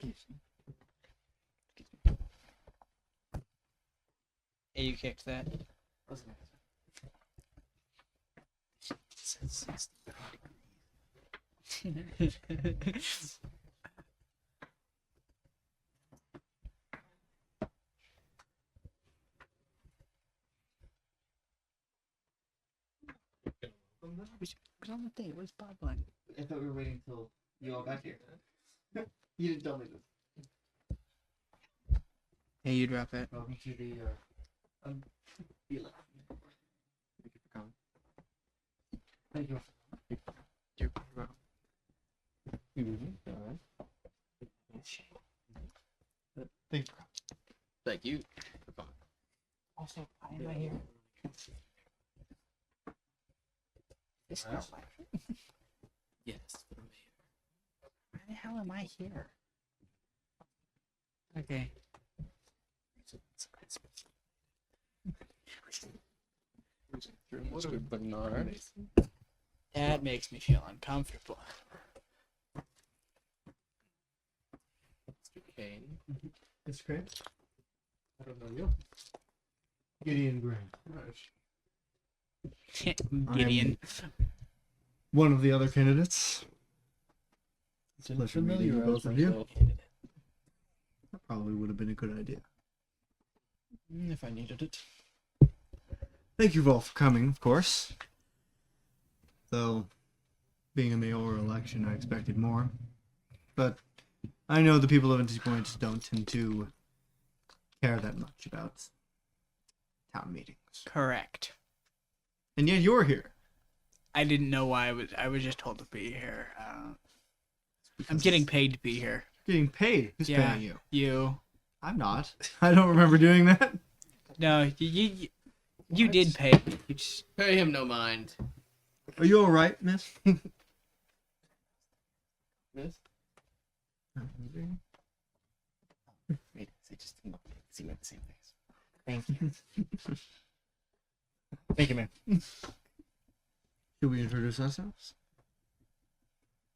Hey, you kicked that. Who's on the thing? Where's Bob Line? I thought we were waiting till you all got here. You didn't tell me this. Hey, you drop it. Welcome to the election. Thank you for coming. Thank you. You're welcome. Thank you. Thank you for coming. Also, why am I here? This Wow. is Yes. why the hell am I here? Okay. Mr. Bernard. That makes me feel uncomfortable. Mr. Kane. It's great. I don't know you. Gideon Grant. Gideon. One of the other candidates. It's Pleasure meeting you, both of you. That probably would have been a good idea. If I needed it. Thank you all for coming, of course. Though, being a mayoral election, I expected more. But I know the people of Vantage Point don't tend to care that much about town meetings. Correct. And yet you're here. I didn't know why I was just told to be here. I'm getting paid to be here. Getting paid. Who's Yeah. paying you? You. I'm not. I don't remember doing that. No, you did pay. You just, Pay him no mind. Are you alright, miss? Miss? Wait, I just see the same things. Thank you. Thank you, man. Should we introduce ourselves?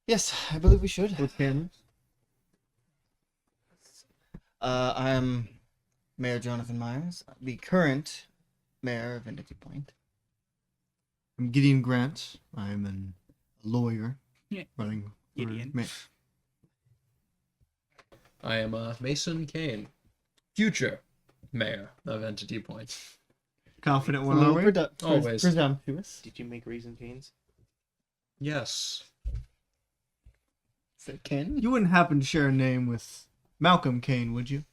Yes, I believe we should. With cameras? I'm Mayor Jonathan Myers, the current mayor of Vantage Point. I'm Gideon Grant. I'm a lawyer Yeah. running for Gideon. mayor. I am Mason Kane, future mayor of Entity Point. Confident one our way. Always. Presumptuous. Did you make Raisin Canes? Yes. Is that Ken? You wouldn't happen to share a name with Malcolm Kane, would you?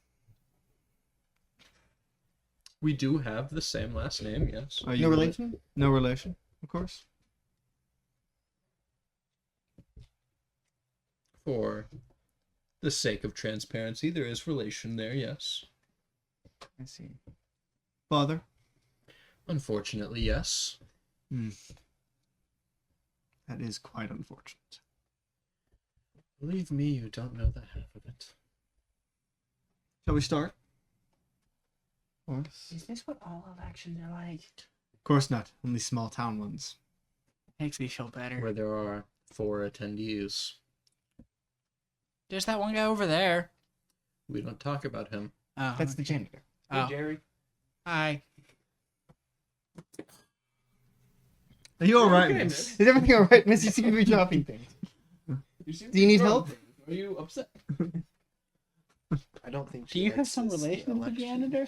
We do have the same last name, yes. Are you No rela- relation? No relation, of course. For the sake of transparency, there is relation there, yes. I see. Father? Unfortunately, yes. That is quite unfortunate. Believe me, you don't know the half of it. Shall we start? Or is this what all elections are like? Of course not. Only small town ones. Makes me feel better. Where there are 4 attendees. There's that one guy over there. We don't talk about him. Oh, that's the janitor. oh. Jerry. Hi. Are you alright, Okay, miss? Is everything alright, Miss? You seem to be dropping things. seem Do you need to be help? wrong. Are you upset? I don't think. Do you have some relation with the janitor?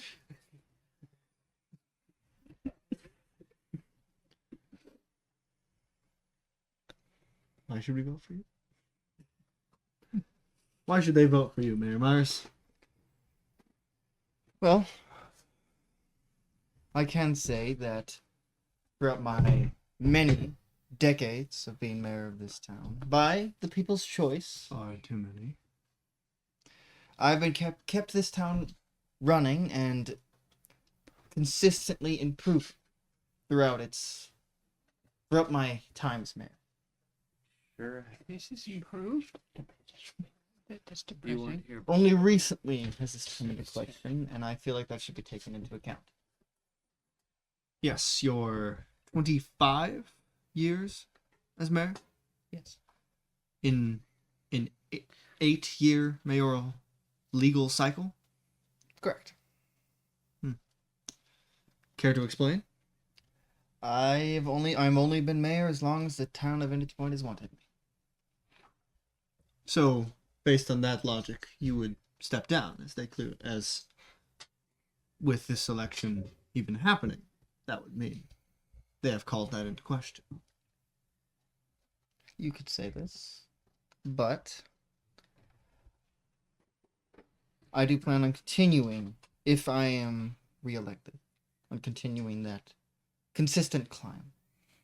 Why should we vote for you? Why should they vote for you, Mayor Myers? Well, I can say that throughout my many decades of being mayor of this town, by the people's choice, Far too many. I've been kept this town running and consistently improved throughout my time as mayor. Sure. This is improved. That's You weren't depressing. here. Only recently has this come into question, and I feel like that should be taken into account. Yes, you're 25 years as mayor? Yes. In 8-year mayoral legal cycle? Correct. Care to explain? I'm only been mayor as long as the town of Vantage Point has wanted me. So, based on that logic, you would step down as with this election even happening. That would mean they have called that into question. You could say this, but I do plan on continuing, if I am reelected, on continuing that consistent climb,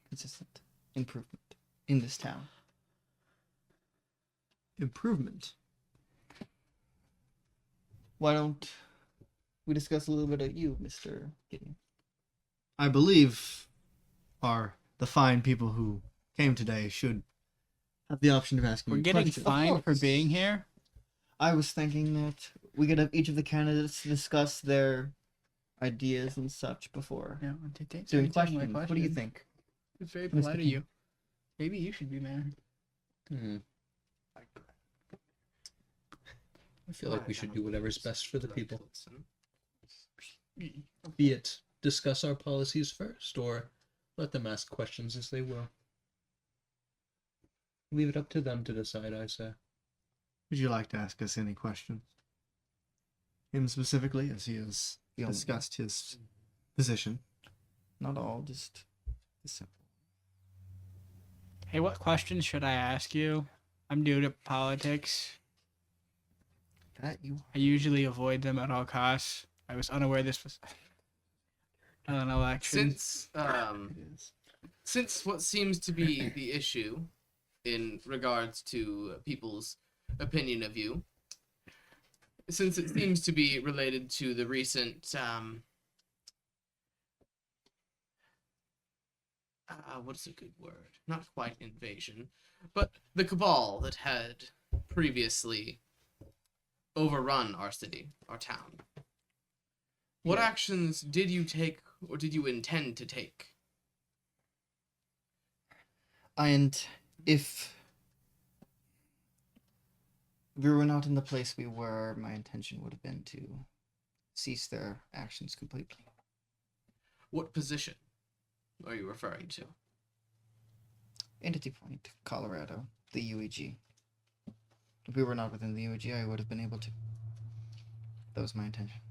consistent improvement in this town. Improvement. Why don't we discuss a little bit of you, Mr. Gideon? I believe the fine people who came today should have the option of asking We're me getting questions. fined for course. being here. I was thinking that we could have each of the candidates discuss their ideas and such before No, doing questions. What do you think? It's very Mr. polite of King? you. Maybe you should be mayor. I feel like we should do whatever's best for the people. Be it discuss our policies first, or let them ask questions as they will. Leave it up to them to decide, I say. Would you like to ask us any questions? Him specifically, as he has The only- discussed his position. Not all, just the simple. Hey, what questions should I ask you? I'm new to politics. That you I usually avoid them at all costs. I was unaware this was an election. Since what seems to be the issue in regards to people's opinion of you, since it seems to be related to the recent what's a good word? Not quite invasion, but the cabal that had previously overrun our city, our town. What Yeah. actions did you take or did you intend to take? And if we were not in the place we were, my intention would have been to cease their actions completely. What position are you referring to? Entity Point, Colorado, the UEG. If we were not within the UEG, I would have been able to. That was my intention.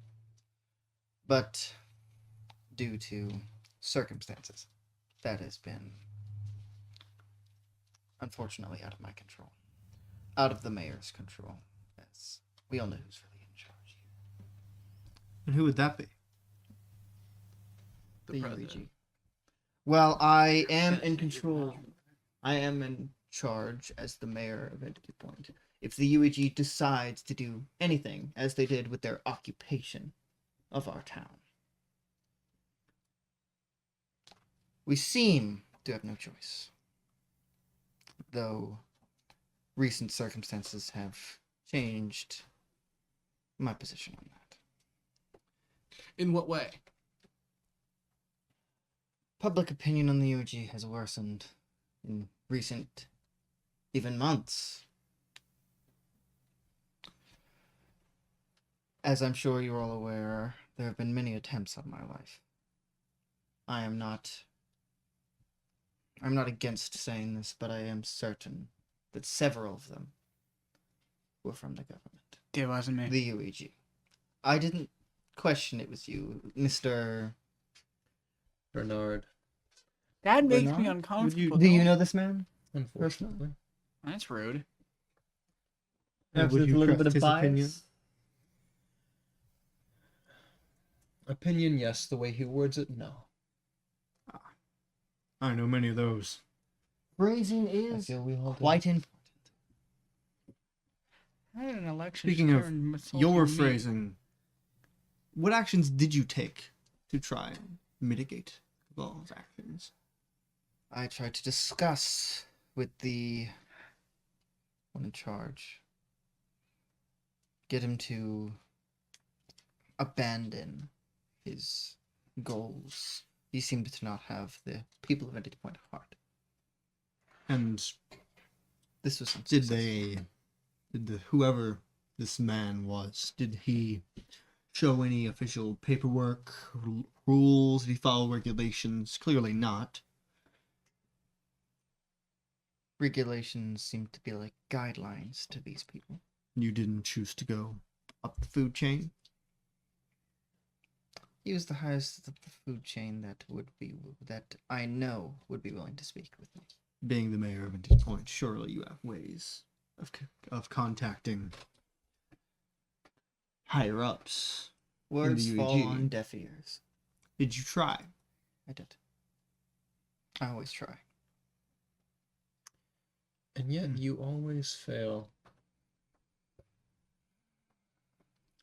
But due to circumstances, that has been unfortunately out of my control. Out of the mayor's control. As we all know who's really in charge here. And who would that be? The president. Well, I am in control. I am in charge as the mayor of Entity Point. If the UEG decides to do anything, as they did with their occupation of our town, we seem to have no choice. Though recent circumstances have changed my position on that. In what way? Public opinion on the UEG has worsened in recent, even months. As I'm sure you're all aware, there have been many attempts on my life. I'm not against saying this, but I am certain that several of them were from the government. It wasn't me. The UEG. I didn't question it was you, Mr. Bernard, That makes me Bernard? uncomfortable. Do you don't- know this man? unfortunately. That's rude. Perhaps would there's you a little trust bit of his bias. opinion? Opinion, yes. The way he words it, no. I know many of those. Phrasing I is feel we all do. quite important. I had an election. Speaking of turned insulting Your me. phrasing, what actions did you take to try and mitigate Cabal's actions? I tried to discuss with the one in charge, get him to abandon his goals. He seemed to not have the people of Entity Point at heart. And This was some did success. they Whoever this man was, did he show any official paperwork, rules? Did he follow regulations? Clearly not. Regulations seem to be like guidelines to these people. You didn't choose to go up the food chain? He was the highest of the food chain that I know would be willing to speak with me. Being the mayor of Vantage Point, surely you have ways of contacting higher ups. Words fall UEG. on deaf ears. Did you try? I did. I always try. And yet you always fail.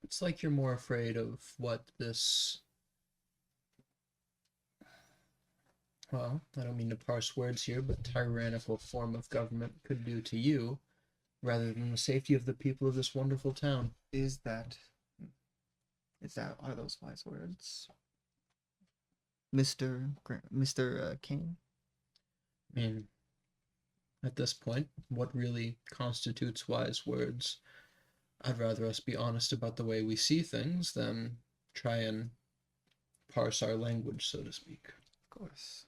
It's like you're more afraid of what this... Well, I don't mean to parse words here, but tyrannical form of government could do to you, rather than the safety of the people of this wonderful town. Are those wise words? Mr. King? I mean, at this point, what really constitutes wise words? I'd rather us be honest about the way we see things than try and parse our language, so to speak. Of course.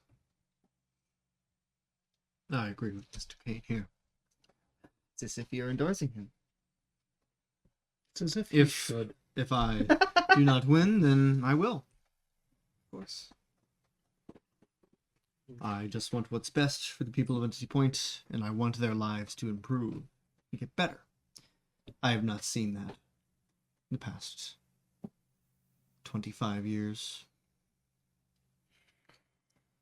I agree with Mr. Kane here. It's as if you're endorsing him. It's as if you If- should. If I do not win, then I will. Of course. I just want what's best for the people of Entity Point, and I want their lives to improve and get better. I have not seen that in the past 25 years.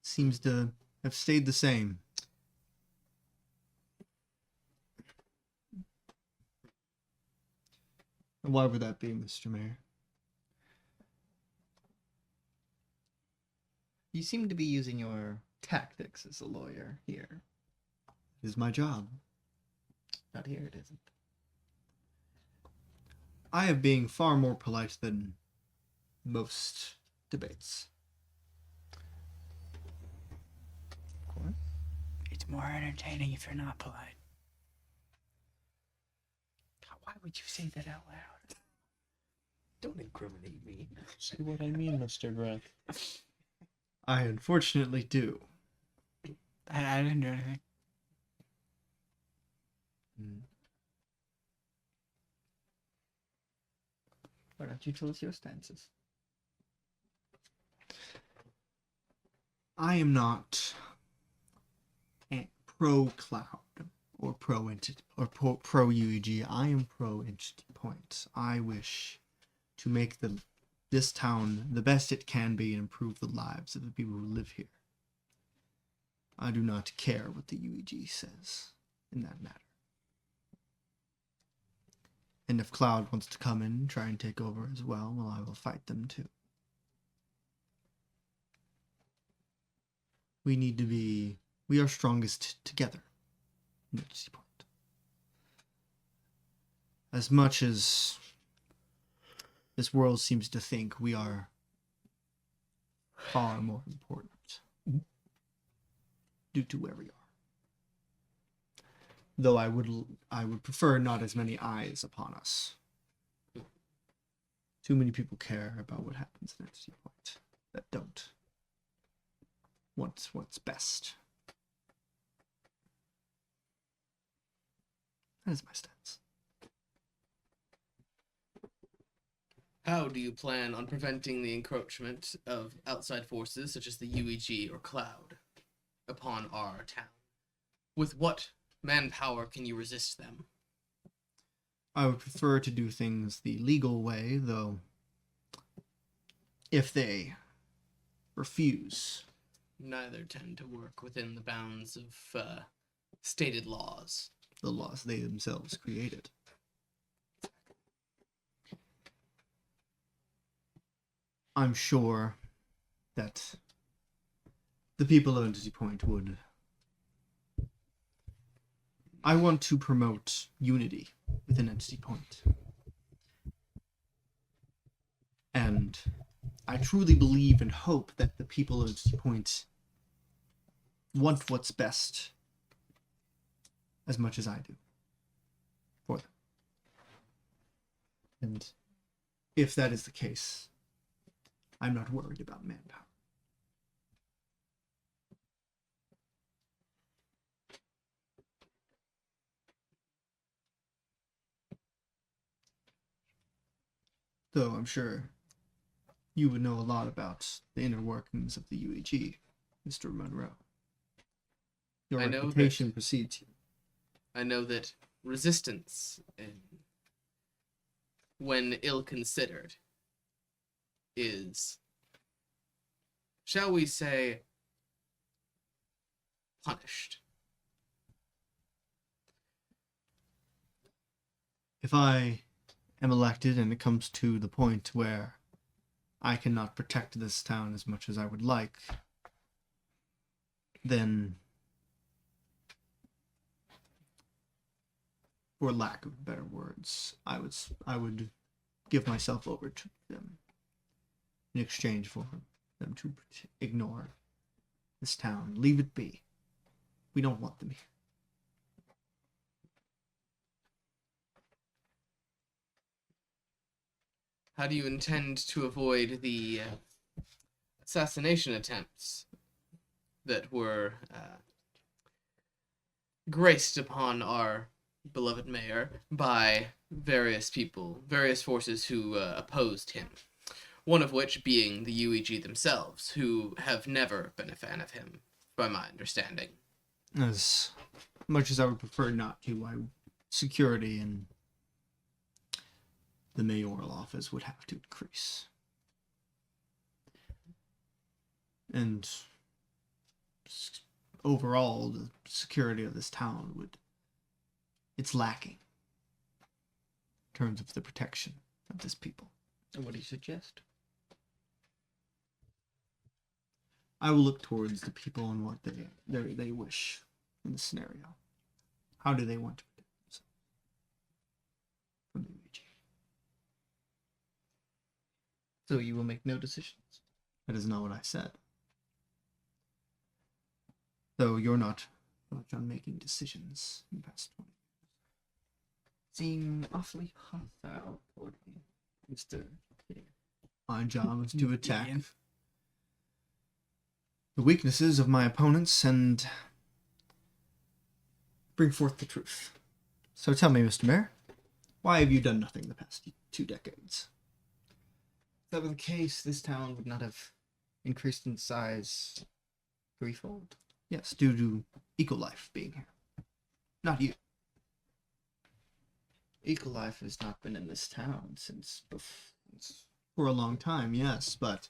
Seems to have stayed the same. And why would that be, Mr. Mayor? You seem to be using your tactics as a lawyer here. It is my job. Not here, it isn't. I am being far more polite than most debates. Of course. It's more entertaining if you're not polite. Why would you say that out loud? Don't incriminate me. See what I mean, Mr. Grant? I unfortunately do. I didn't do anything. Why don't you tell us your stances? I am not pro cloud or pro entity or pro UEG. I am pro entity point. I wish to make this town the best it can be and improve the lives of the people who live here. I do not care what the UEG says in that matter. And if Cloud wants to come in and try and take over as well, I will fight them too. We are strongest together. Entity Point. As much as this world seems to think, we are far more important due to where we are. Though I would prefer not as many eyes upon us. Too many people care about what happens in Entity Point that don't want what's best. That is my stance. How do you plan on preventing the encroachment of outside forces such as the UEG or Cloud upon our town? With what manpower can you resist them? I would prefer to do things the legal way, though if they refuse. Neither tend to work within the bounds of stated laws. The laws they themselves created. I'm sure that the people of Entity Point would. I want to promote unity within Entity Point. And I truly believe and hope that the people of Entity Point want what's best as much as I do for them. And if that is the case, I'm not worried about manpower. Though I'm sure you would know a lot about the inner workings of the UEG, Mr. Monroe. Your I know reputation precedes you. I know that resistance, when ill considered, is, shall we say, punished. If I am elected and it comes to the point where I cannot protect this town as much as I would like, then, for lack of better words, I would give myself over to them in exchange for them to ignore this town. Leave it be. We don't want them here. How do you intend to avoid the assassination attempts that were graced upon our beloved mayor by various people, various forces who opposed him? One of which being the UEG themselves, who have never been a fan of him, by my understanding. As much as I would prefer not to, security in the mayoral office would have to increase. And overall, the security of this town it's lacking in terms of the protection of this people. And what do you suggest? I will look towards the people and what they wish in this scenario. How do they want to protect themselves from the UEG? So you will make no decisions. That is not what I said. Though you're not much on making decisions in the past 20 Seem awfully hostile toward me, Mr. My job is to attack Ian. the weaknesses of my opponents and bring forth the truth. So tell me, Mr. Mayor, why have you done nothing the past 2 decades? If that were the case, this town would not have increased in size threefold. Yes, due to Ecolife being here. Not you. Ecolife has not been in this town since For a long time, yes, but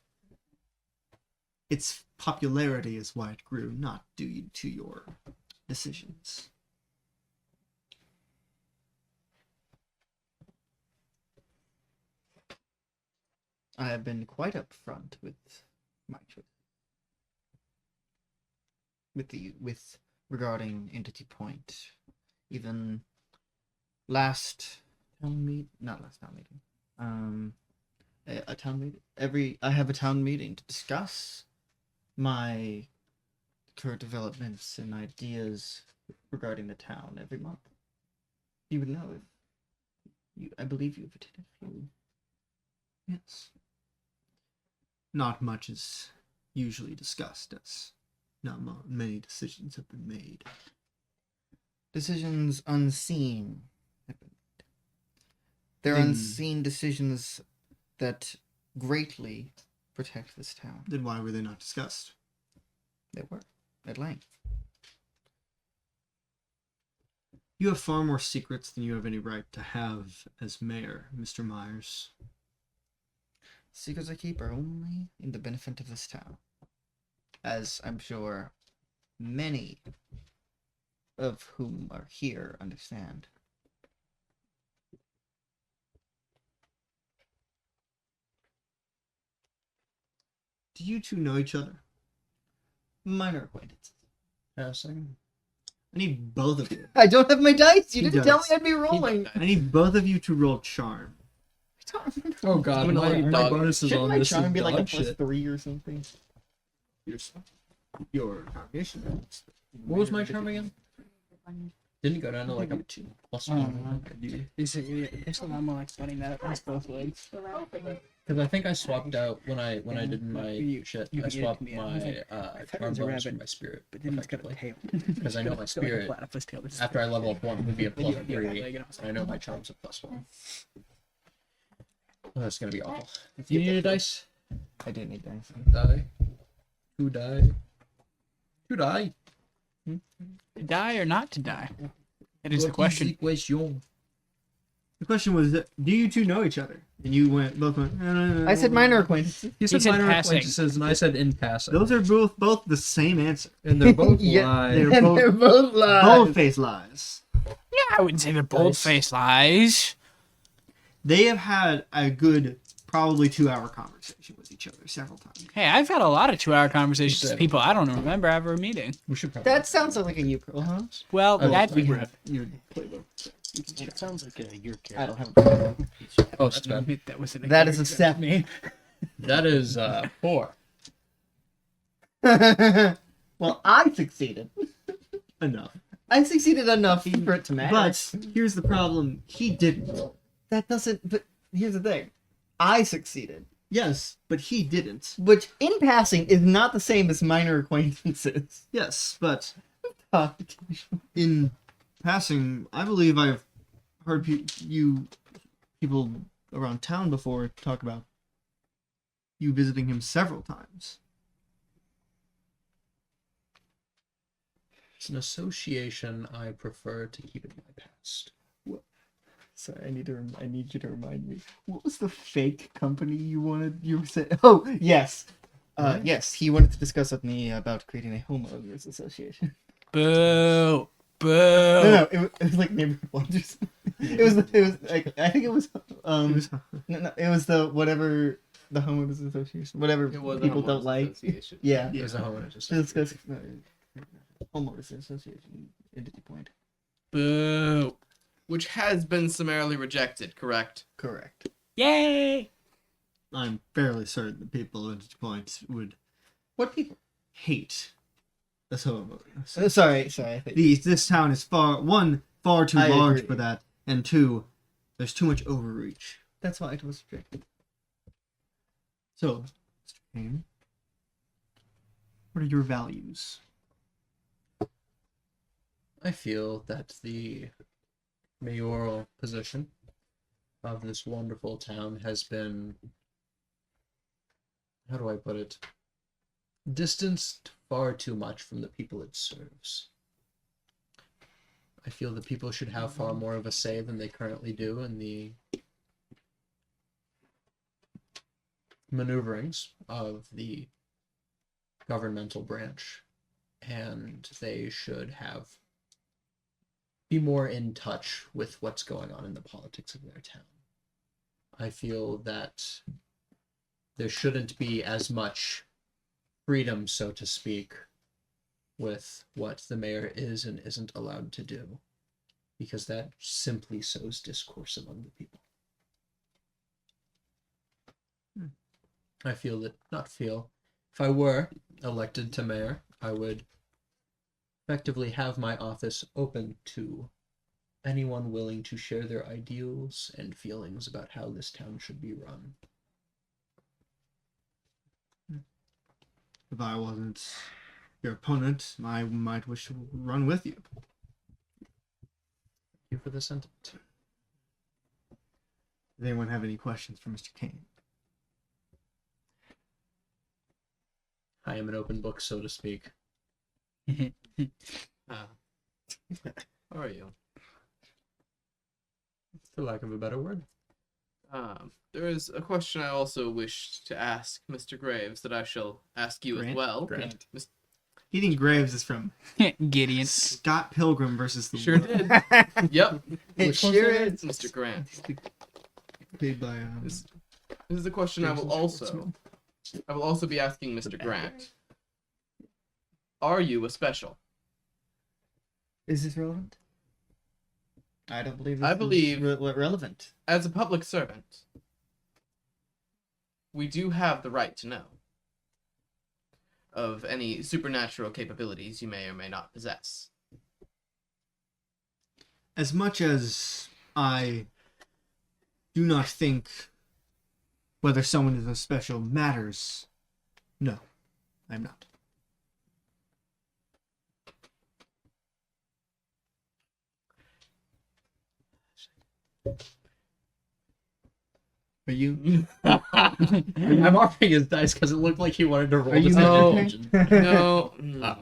its popularity is why it grew, not due to your decisions. I have been quite upfront with my choice. With regarding Entity Point. Even last town meeting, not last town meeting. A town meeting. I have a town meeting to discuss my current developments and ideas regarding the town every month. You would know if I believe you've attended a few. Yes. Not much is usually discussed, as not many decisions have been made. Decisions unseen. They're Then- unseen decisions that greatly protect this town. Then why were they not discussed? They were, at length. You have far more secrets than you have any right to have as mayor, Mr. Myers. Secrets I keep are only in the benefit of this town. As I'm sure many of whom are here understand. Do you two know each other? Minor acquaintances. Passing. I need both of you. I don't have my dice! You He didn't tell me does. I'd be rolling! I need both of you to roll charm. I don't remember. Oh god, I'm gonna my, let my dog- bonuses Shouldn't on my this charm is be like a dog plus shit. 3 or something? Your congregation. What was my charm again? Didn't it go down to like a 2 plus 1? There's a lot more like funny that it's both ways. Because I think I swapped out when I did my You- shit. you I can swapped get it to me. I was my like, thought it charm was a bonus for rabbit, my spirit. but then it's got a effectively. tail. Because I know my It's got, like, a spirit, platypus tail that's after I level up 1, would be a Then plus you get 3. that leg, and I was And I know my charm's a plus 1. Oh, that's gonna be awful. Let's You get need a that. dice? I do need dice. Die. Who die? Who die? To die or not to die? That is the What question. Question. The question was, do you two know each other? And you both went. I said minor acquaintances. You said said minor passing. acquaintances, and I said in passing. Those are both the same answer. And they're both Yeah. lies. They're And both they're both lies. bold-faced lies. Yeah, I wouldn't say they're bold-faced lies. They have had a good, probably 2-hour conversation with each other several times. Hey, I've had a lot of 2-hour conversations You with said- people I don't remember ever meeting. We should probably. That sounds like a you, huh? Well, Oh, that we we have your playbook. It sounds like your character. I don't have a Oh, that's bad. that was an That is a step. That is 4. Well, I succeeded. Enough. I succeeded enough for it to matter. But here's the problem. He didn't. that doesn't. But here's the thing. I succeeded, Yes, but he didn't. which in passing is not the same as minor acquaintances. Yes, but in passing, I believe I've heard people around town before talk about you visiting him several times. It's an association I prefer to keep in my past. Sorry, I need you to remind me. What was the fake company you said? Oh, yes. What? Yes, he wanted to discuss with me about creating a homeowners association. Boo. Boo. No, it was like neighborhood watch or something. It was like I think it was no, it was the whatever the homeowners association, whatever It was a people don't homeowners like. association. Yeah. There's a homeowner To association. discuss homeowners association entity point. Boo. Which has been summarily rejected, correct? Correct. Yay. I'm fairly certain the people at Vantage Point would What people? hate this homeowner. Sorry. I think This town is far too I large agree. for that, and 2, there's too much overreach. that's why it was rejected. So, Mr. Kane, what are your values? I feel that the mayoral position of this wonderful town has been, how do I put it, distanced far too much from the people it serves. I feel that people should have far more of a say than they currently do in the maneuverings of the governmental branch, and they should be more in touch with what's going on in the politics of their town. I feel that there shouldn't be as much freedom, so to speak, with what the mayor is and isn't allowed to do, because that simply sows discourse among the people. If I were elected to mayor, I would effectively have my office open to anyone willing to share their ideals and feelings about how this town should be run. If I wasn't your opponent, I might wish to run with you. Thank you for the sentiment. Does anyone have any questions for Mr. Kane? I am an open book, so to speak. How are you? For lack of a better word. There is a question I also wish to ask Mr. Graves that I shall ask you Grant? as well. Grant. Eating Graves is from Gideon. Scott Pilgrim versus the Sure World. did. Yep. It Which one's sure that? is. It's Mr. Grant. Played by This is the question I will also be asking Mr. Grant. Are you a special? Is this relevant? I don't believe. I believe- relevant. As a public servant, we do have the right to know of any supernatural capabilities you may or may not possess. as much as I do not think whether someone is a special matters, no, I'm not. Are you? I'm offering his dice because it looked like he wanted to roll Are you decision. No. No.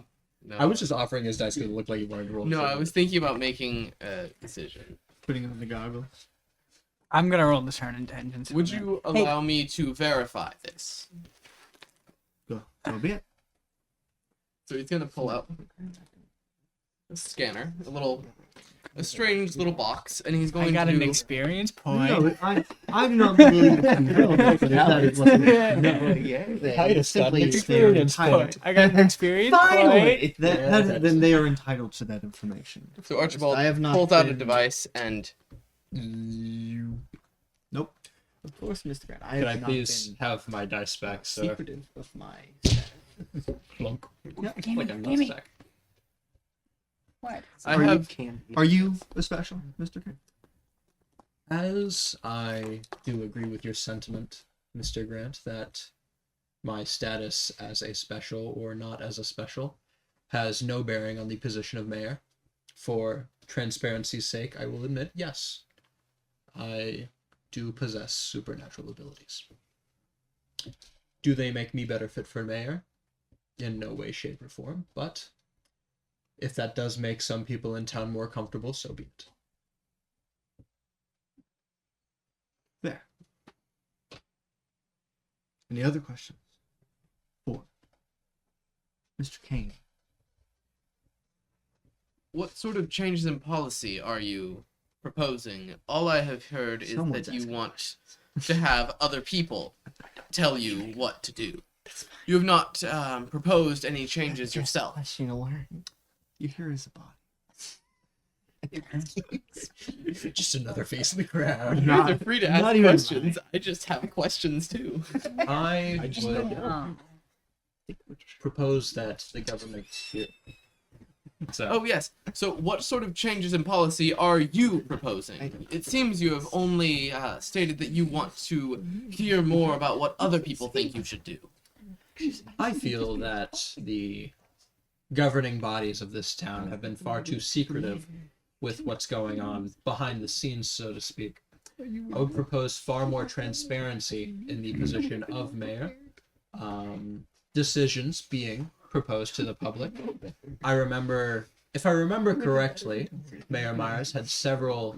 I was just offering his dice because it looked like he wanted to roll. No, I decision. was thinking about making a decision. Putting on the goggles. I'm gonna roll discern intelligence. Would you allow me to verify this? Go. So be it. So he's gonna pull out a scanner, a strange little box, and he's going I got to. an experience point. No, I do not believe that is what I just got an simply they're experience entitled. point. I got an experience point. Then they are entitled to that information. So Archibald I have not pulls out a been- device and Nope. Of course, Mr. Grant. I Could have I not please been have my dice back, sir? secretive of my status. Plunk. No, give Like me, a give me. nutsack. What? I have. Are you a special, Mr. King? As I do agree with your sentiment, Mr. Grant, that my status as a special or not as a special has no bearing on the position of mayor. For transparency's sake, I will admit, yes, I do possess supernatural abilities. Do they make me better fit for mayor? In no way, shape, or form, but if that does make some people in town more comfortable, so be it. There. Any other questions? 4. Mr. Kane. What sort of changes in policy are you proposing? All I have heard is Someone's that you asking want to have other people tell you what to do. You have not proposed any changes yourself. Question to learn. You hear his body. Just another face in the crowd. You guys are free to not ask even questions. I just have questions too. I just would Oh. propose that the government here. So, Oh yes. So what sort of changes in policy are you proposing? It seems you have only stated that you want to hear more about what other people think you should do. I feel that the governing bodies of this town have been far too secretive with what's going on behind the scenes, so to speak. I would propose far more transparency in the position of mayor. Decisions being proposed to the public. If I remember correctly, Mayor Myers had several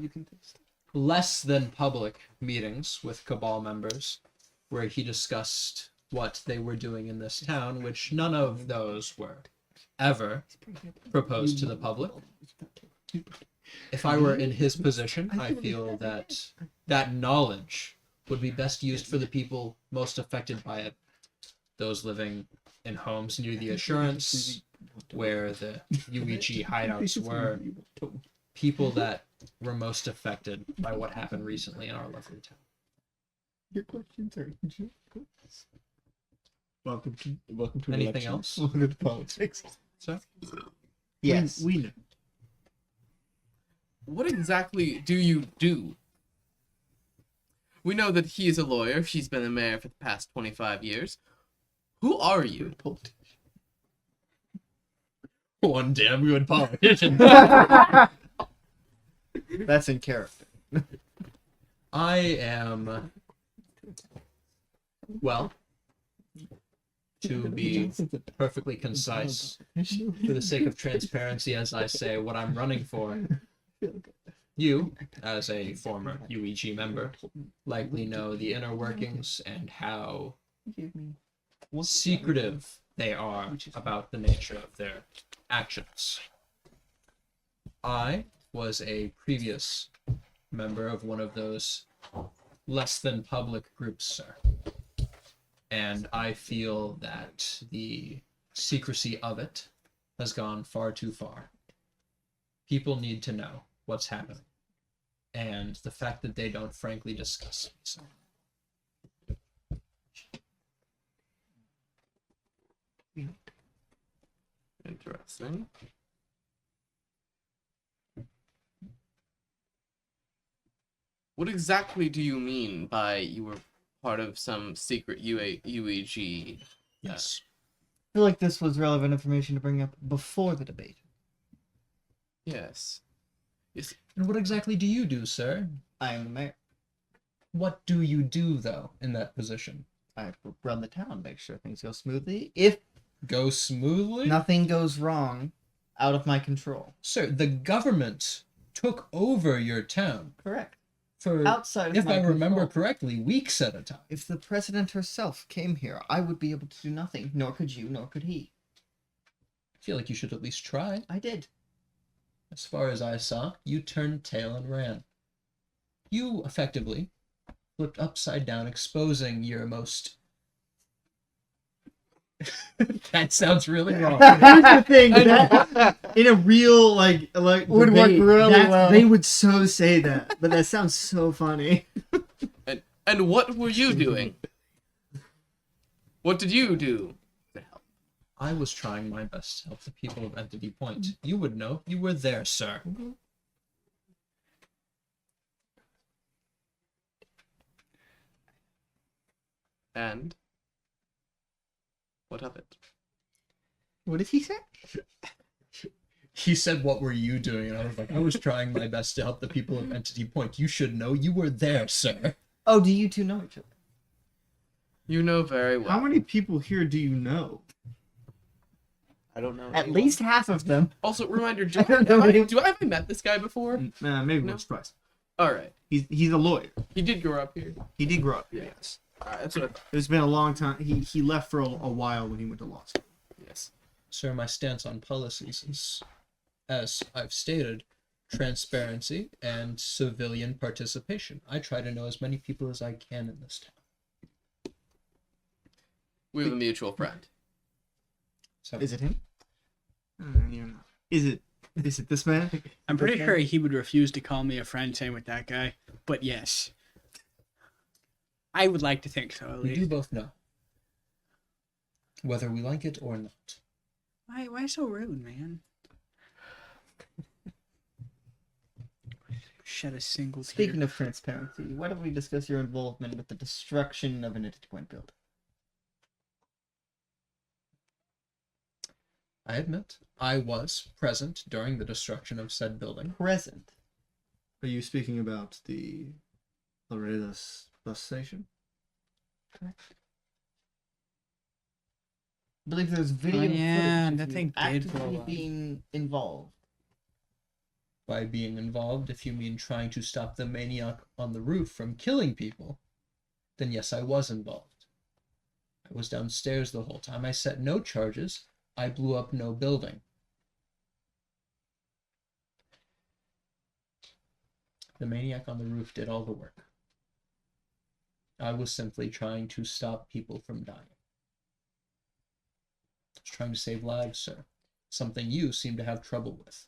less than public meetings with Cabal members where he discussed what they were doing in this town, which none of those were ever proposed to the public. If I were in his position, I feel that that knowledge would be best used for the people most affected by it. Those living in homes near the Assurance, where the UEG hideouts were, people that were most affected by what happened recently in our lovely town. Your questions are welcome to Anything elections. else? Welcome to politics. So, Yes. We know. What exactly do you do? We know that he is a lawyer. He's been the mayor for the past 25 years. Who are you? one damn good politician. That's in character. I am, well, to be perfectly concise, for the sake of transparency, as I say, what I'm running for. You, as a former UEG member, likely know the inner workings and how secretive they are about the nature of their actions. I was a previous member of one of those less than public groups, sir. And I feel that the secrecy of it has gone far too far. People need to know what's happening. And the fact that they don't frankly discuss it. So. Interesting. What exactly do you mean by you were part of some secret UEG? Yes. I feel like this was relevant information to bring up before the debate. Yes. And what exactly do you do, sir? I am the mayor. What do you do, though, in that position? I run the town, make sure things go smoothly. If Go smoothly? nothing goes wrong, out of my control. Sir, the government took over your town Correct. for, Outside of if my I remember control. correctly, weeks at a time. If the president herself came here, I would be able to do nothing. Nor could you, nor could he. I feel like you should at least try. I did. As far as I saw, you turned tail and ran. You effectively flipped upside down, exposing your most. That sounds really wrong. Here's the thing, that, in a real like Would work debate, really well. they would so say that, but that sounds so funny. And what were you doing? What did you do? I was trying my best to help the people of Entity Point. You would know. You were there, sir. And what of it? What did he say? He said, "What were you doing?" And I was like, "I was trying my best to help the people of Entity Point. You should know. You were there, sir." Oh, do you two know each other? You know very well. How many people here do you know? I don't know. At least half of them. Also, reminder, I don't know any- do I have I met this guy before? Maybe No. once, twice. All right. He's a lawyer. He did grow up here. He did grow up here, yes. All right, that's what I thought. It's been a long time. He left for a while when he went to law school. Yes. Sir, my stance on policies is, as I've stated, transparency and civilian participation. I try to know as many people as I can in this town. We have a mutual friend. So, Is it him? You know. Is it this man? I'm pretty sure he would refuse to call me a friend, same with that guy. But yes. I would like to think so, at we do least. both know, whether we like it or not. Why so rude, man? Shed a single tear. Speaking of transparency, why don't we discuss your involvement with the destruction of an Entity Point building? I admit, I was present during the destruction of said building. Present. Are you speaking about the Laredas bus station? Correct. I believe there's video yeah, footage of that you thing did blow actively up. being involved. By being involved, if you mean trying to stop the maniac on the roof from killing people, then yes, I was involved. I was downstairs the whole time. I set no charges. I blew up no building. The maniac on the roof did all the work. I was simply trying to stop people from dying. I was trying to save lives, sir. Something you seem to have trouble with.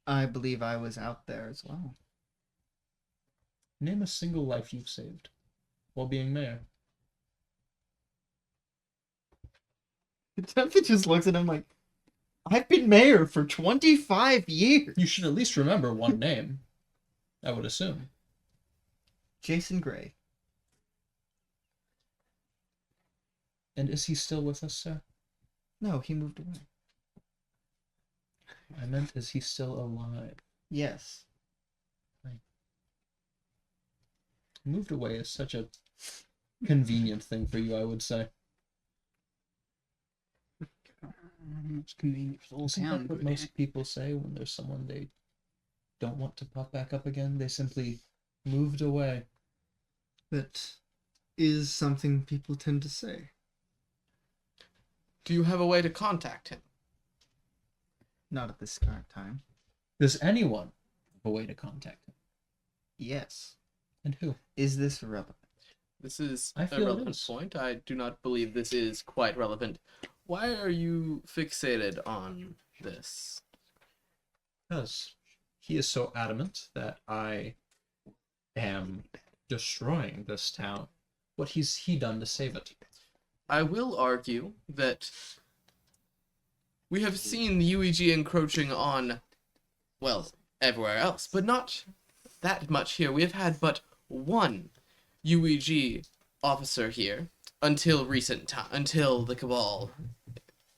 I believe I was out there as well. Name a single life you've saved while being mayor. Duffy just looks at him like, I've been mayor for 25 years. You should at least remember one name, I would assume. Jason Gray. And is he still with us, sir? No, he moved away. I meant, is he still alive? Yes. Moved away is such a convenient thing for you, I would say. It's convenient for the whole Isn't town. that what but most people say when there's someone they don't want to pop back up again? They simply moved away. That is something people tend to say. Do you have a way to contact him? Not at this current time. Does anyone have a way to contact him? Yes. And who? Is this relevant? This is I a feel it relevant is. point. I do not believe this is quite relevant. Why are you fixated on this? Because he is so adamant that I am destroying this town. What he's he done to save it? I will argue that we have seen the UEG encroaching on, well, everywhere else, but not that much here. We have had but one UEG officer here until recent time, until the Cabal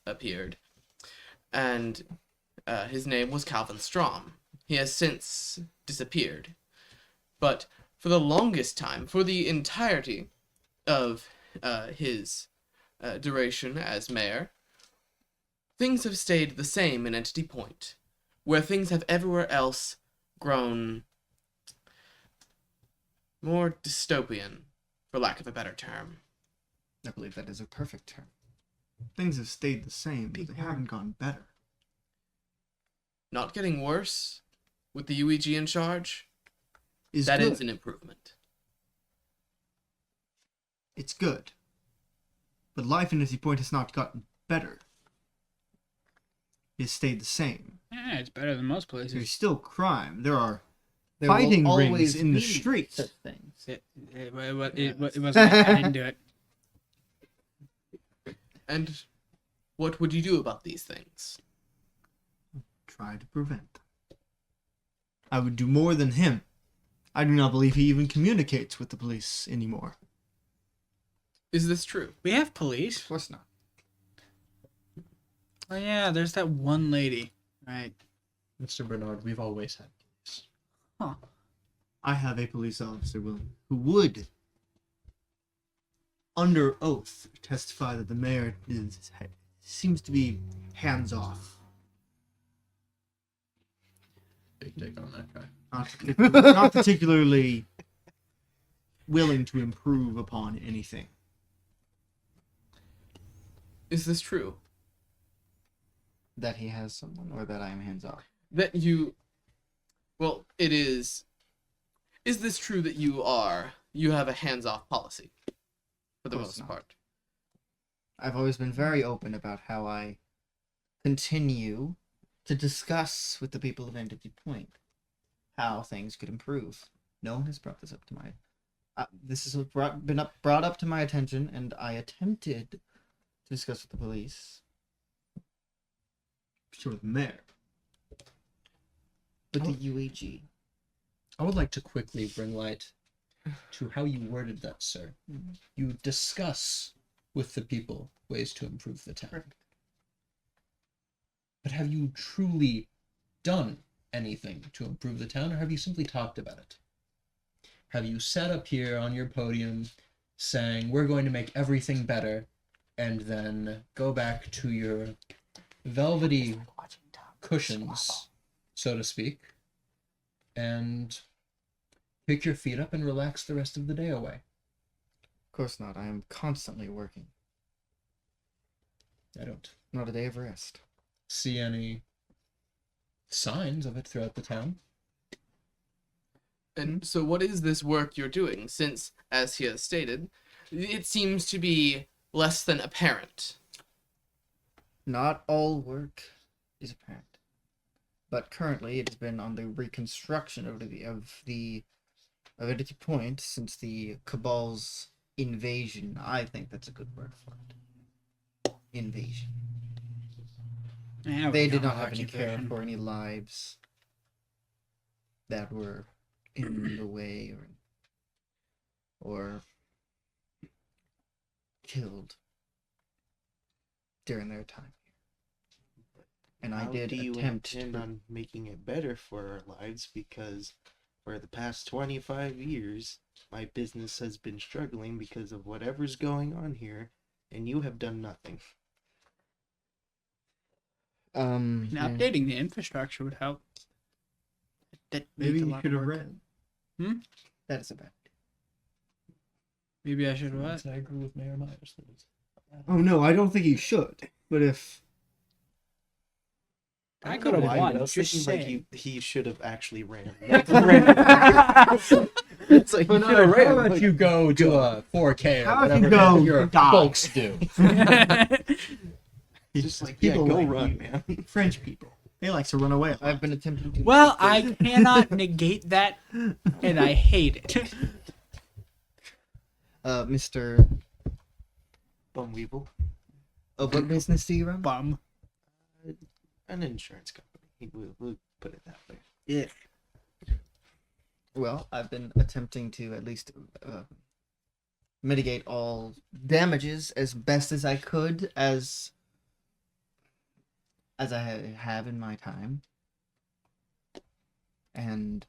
appeared, and his name was Calvin Strom. He has since disappeared, but for the longest time, for the entirety of his duration as mayor, things have stayed the same in Entity Point, where things have everywhere else grown more dystopian, for lack of a better term. I believe that is a perfect term. Things have stayed the same, but they haven't gotten better. Not getting worse with the UEG in charge. That is an improvement. It's good. But life in Entity Point has not gotten better. It has stayed the same. Yeah, it's better than most There's places. still crime. There are There will fighting rings always in the be streets. such things. It wasn't. I didn't do it. And what would you do about these things? Try to prevent them. I would do more than him. I do not believe he even communicates with the police anymore. Is this true? We have police. Of course not. Oh yeah, there's that one lady. Right. Mr. Bernard, we've always had police. Huh. I have a police officer, William, who would, under oath, testify that the mayor seems to be hands off. Big take on that guy. Not particularly willing to improve upon anything. Is this true? That he has someone, or that I am hands off. That you... Well, it is... Is this true that you have a hands-off policy? For the Of course most not. part. I've always been very open about how I continue to discuss with the people of Entity Point how things could improve. No one has brought this up to my... this has brought up to my attention, and I attempted to discuss with the police. Sure, the mayor. With the UAG. I would like to quickly bring light to how you worded that, sir. You discuss with the people ways to improve the town. Correct. But have you truly done anything to improve the town, or have you simply talked about it? Have you sat up here on your podium saying, we're going to make everything better, and then go back to your velvety cushions, so to speak, and pick your feet up and relax the rest of the day away? Of course not. I am constantly working. I don't Not a day of rest. see any signs of it throughout the town. And so what is this work you're doing? Since, as he has stated, it seems to be less than apparent. Not all work is apparent. But currently it has been on the reconstruction of Entity Point since the Cabal's invasion. I think that's a good word for it. Invasion. Yeah, They we did know not have any care occupation. for any lives that were in the way or killed during their time here. And I How did do you attempt intend to... on making it better for our lives? Because for the past 25 years, my business has been struggling because of whatever's going on here, and you have done nothing. And updating the infrastructure would help. That Maybe needs a you lot should of have work. read. That is a bad idea. Maybe I should have what? I agree with Mayor Myers. That is Oh no, I don't think you should. But if I don't could know have why, won. but I was Just thinking saying. he should have actually ran. It's like, but you how should've ran, about like, you go to a 4K or How about whatever you go your die? folks do? Just like, yeah, people go like run, you. man. French people, they like to run away. a lot. I've been attempting to... Well, I cannot negate that, and I hate it. Mr... Bumweevil, Oh, what business do you run? Bum. an insurance company. We'll put it that way. Yeah. Well, I've been attempting to at least mitigate all damages as best as I could, as have in my time. And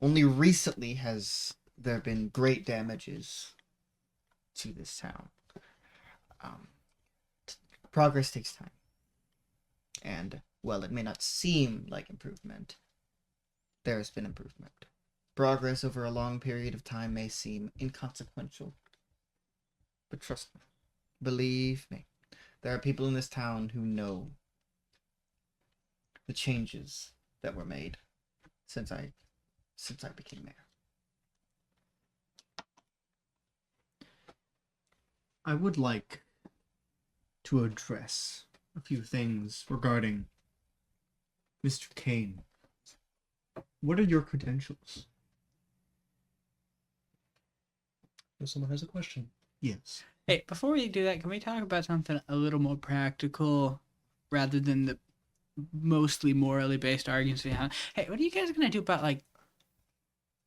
only recently has there been great damages to this town. Progress takes time. And, well, it may not seem like improvement, there has been improvement. Progress over a long period of time may seem inconsequential. But trust me, believe me, there are people in this town who know the changes that were made since I became mayor. I would like to address a few things regarding Mr. Kane. What are your credentials? If someone has a question. Yes. Hey, before we do that, can we talk about something a little more practical rather than the mostly morally based arguments we have? Hey, what are you guys gonna do about like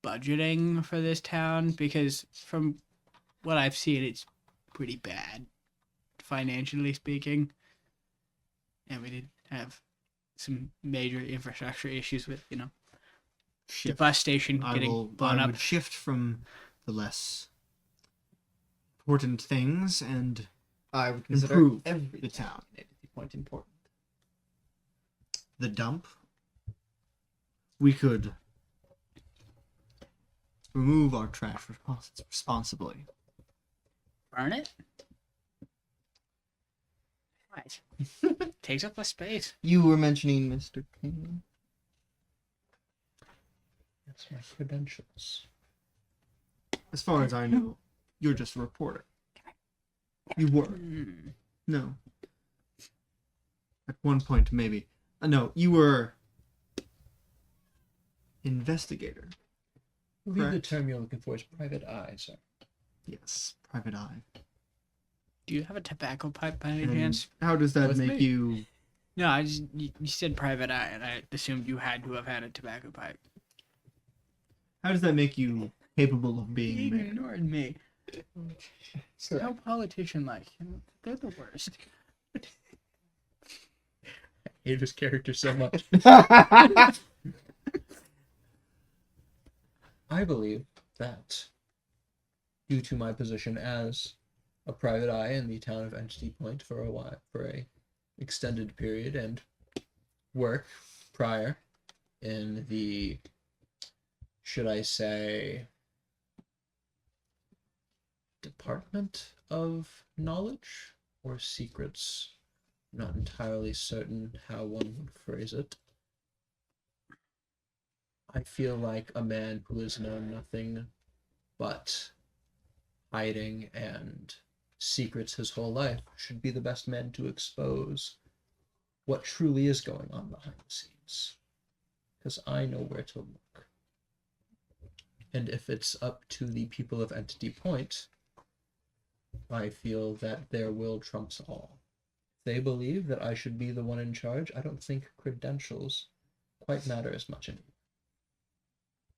budgeting for this town? Because from what I've seen, it's pretty bad, financially speaking. And we did have some major infrastructure issues with, the bus station getting blown I up. would shift from the less important things and I would consider improve every the town. point important. The dump. We could remove our trash responsibly. Burn it? What? Takes up less space. You were mentioning Mr. Kane. That's my credentials. As far as I know, you're just a reporter. You were. Hmm. No. At one point, maybe. No, you were investigator. I believe the Correct. term you're looking for is private eye, sir. Yes, private eye. Do you have a tobacco pipe by any And chance? how does that With make me. you? No, I just you said private eye, and I assumed you had to have had a tobacco pipe. How does that make you capable of being He mayor? ignored me. No politician like him. They're the worst. I hate his character so much. I believe that due to my position as a private eye in the town of Entity Point for a extended period, and work prior in the, should I say, Department of Knowledge or Secrets, not entirely certain how one would phrase it. I feel like a man who has known nothing but hiding and secrets his whole life should be the best man to expose what truly is going on behind the scenes. Because I know where to look. And if it's up to the people of Entity Point, I feel that their will trumps all. If they believe that I should be the one in charge, I don't think credentials quite matter as much anymore.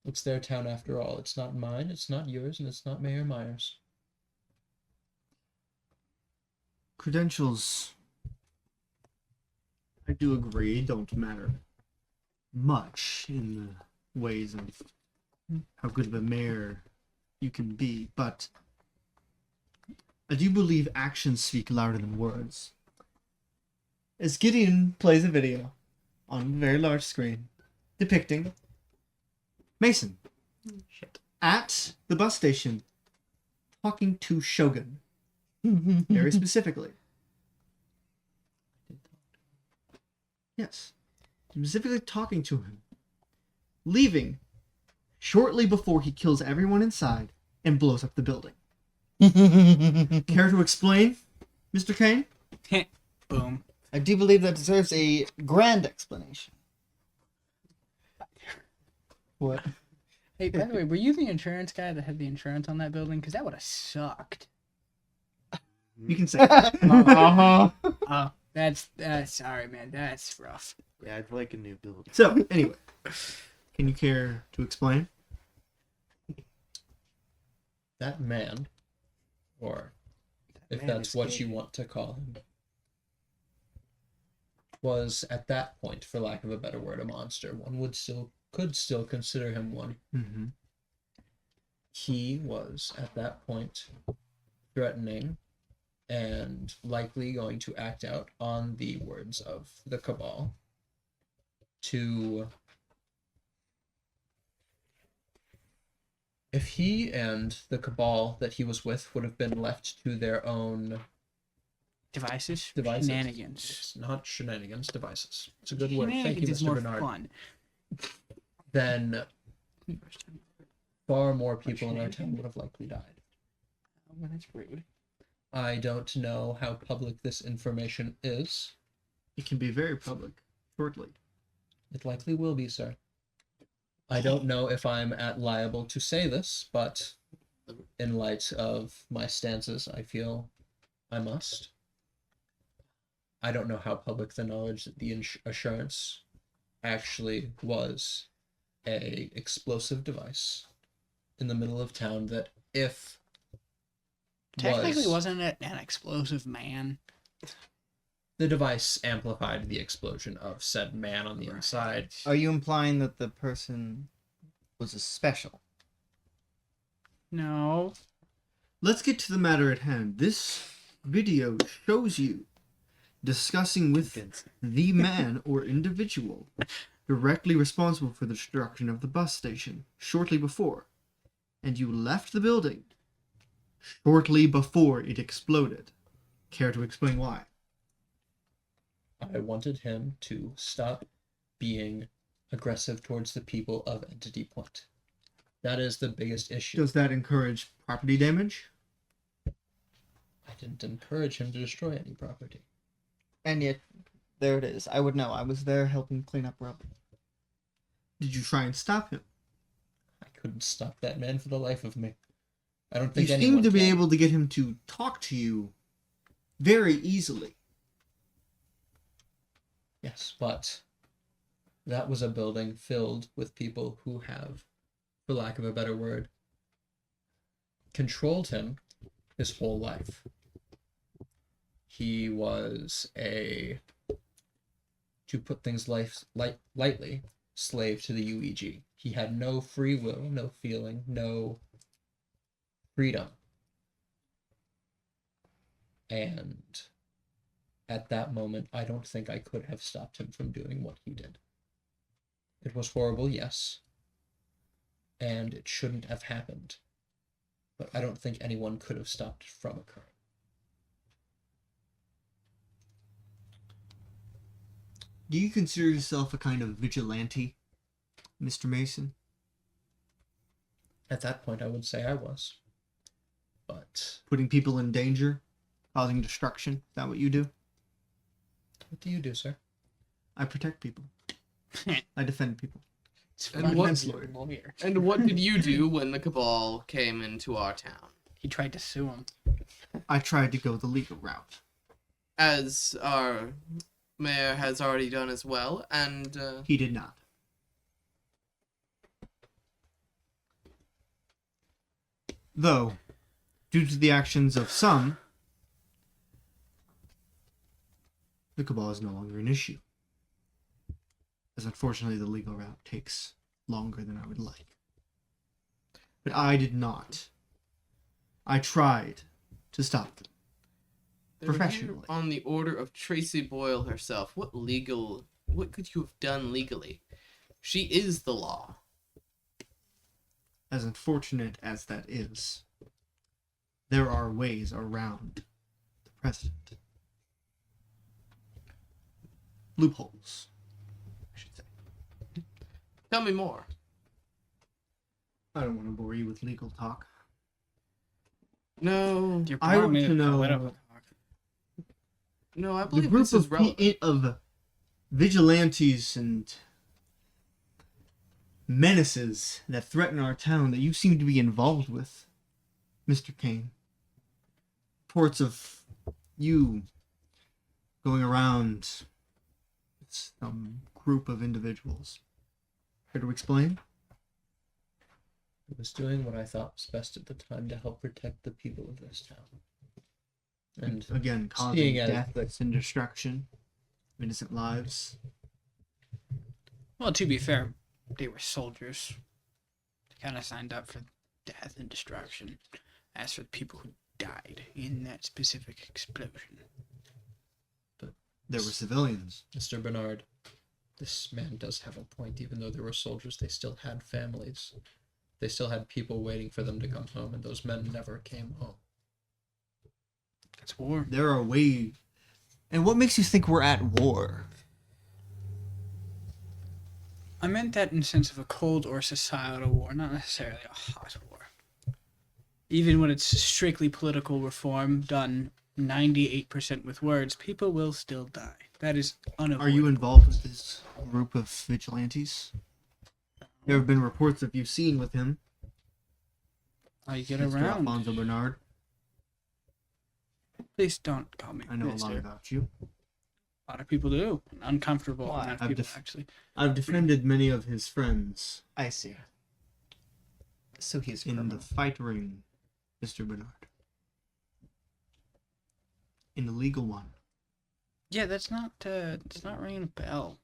It's their town after all. It's not mine, it's not yours, and it's not Mayor Myers. Credentials, I do agree, don't matter much in the ways of how good of a mayor you can be, but I do believe actions speak louder than words. As Gideon plays a video on a very large screen depicting Mason at the bus station talking to Shogun. Very specifically. Yes. Specifically talking to him. Leaving shortly before he kills everyone inside and blows up the building. Care to explain, Mr. Kane? Boom. I do believe that deserves a grand explanation. What? Hey, by the way, were you the insurance guy that had the insurance on that building? Because that would have sucked. You can say. Oh, that's sorry, man. That's rough. Yeah, I'd like a new build. So, anyway. Can you care to explain? that man, or if that's what you want to call him, was at that point, for lack of a better word, a monster. One could still consider him one. Mm-hmm. He was at that point threatening and likely going to act out on the words of the Cabal to, if he and the Cabal that he was with would have been left to their own Devices? Shenanigans. Shenanigans. Not shenanigans, devices. It's a good word. Thank you, Shenanigans is Mr. more Bernard. fun. Then far more people in our town would have likely died. Well, that's rude. I don't know how public this information is. It can be very public shortly. It likely will be, sir. I don't know if I'm liable to say this, but in light of my stances, I feel I must. I don't know how public the knowledge that the assurance actually was a explosive device in the middle of town that if Technically, wasn't it an explosive man? the device amplified the explosion of said man on the inside. Are you implying that the person was a special? No. Let's get to the matter at hand. This video shows you discussing with the man or individual directly responsible for the destruction of the bus station shortly before, and you left the building shortly before it exploded. Care to explain why? I wanted him to stop being aggressive towards the people of Entity Point. That is the biggest issue. Does that encourage property damage? I didn't encourage him to destroy any property. And yet, there it is. I would know. I was there helping clean up rubble. Did you try and stop him? I couldn't stop that man for the life of me. I don't You think seem anyone to be can. able to get him to talk to you very easily. Yes, but that was a building filled with people who have, for lack of a better word, controlled him his whole life. He was to put things lightly, slave to the UEG. He had no free will, no feeling, no freedom. And at that moment, I don't think I could have stopped him from doing what he did. It was horrible, yes. And it shouldn't have happened. But I don't think anyone could have stopped it from occurring. Do you consider yourself a kind of vigilante, Mr. Mason? At that point, I would say I was. But Putting people in danger? Causing destruction? Is that what you do? what do you do, sir? I protect people. I defend people. It's And fun what- to be a lawyer. And what did you do when the Cabal came into our town? He tried to sue him. I tried to go the legal route. As our mayor has already done as well, and He did not. Though, due to the actions of some, the Cabal is no longer an issue. As unfortunately the legal route takes longer than I would like. But I did not. I tried to stop them. they were here Professionally. on the order of Tracy Boyle herself. What could you have done legally? She is the law. As unfortunate as that is, there are ways around the president. Loopholes, I should say. Tell me more. I don't want to bore you with legal talk. No, You're I want probably to know political talk. no, I the believe group this is of, relevant. of vigilantes and menaces that threaten our town that you seem to be involved with, Mr. Kane. Reports of you going around with some group of individuals. Care to explain? I was doing what I thought was best at the time to help protect the people of this town. And Again, causing seeing as death the- and destruction, innocent lives. Well, to be fair, they were soldiers. They kind of signed up for death and destruction. As for the people who died in that specific explosion. There were civilians. Mr. Bernard, this man does have a point. Even though there were soldiers, they still had families. They still had people waiting for them to come home, and those men never came home. That's war. There are ways. And what makes you think we're at war? I meant that in the sense of a cold or societal war, not necessarily a hot war. Even when it's strictly political reform done 98% with words, people will still die. That is unavoidable. Are you involved with this group of vigilantes? There have been reports of you seen with him, I get Mr. around. Alfonso Bernard. Please don't call me I know a lot mister. about you. A lot of people do. Uncomfortable Why? amount of I've people, def- actually. I've defended many of his friends I see. So he's in the criminal. fight ring, Mr. Bernard. In the legal one. Yeah, that's not ringing a bell.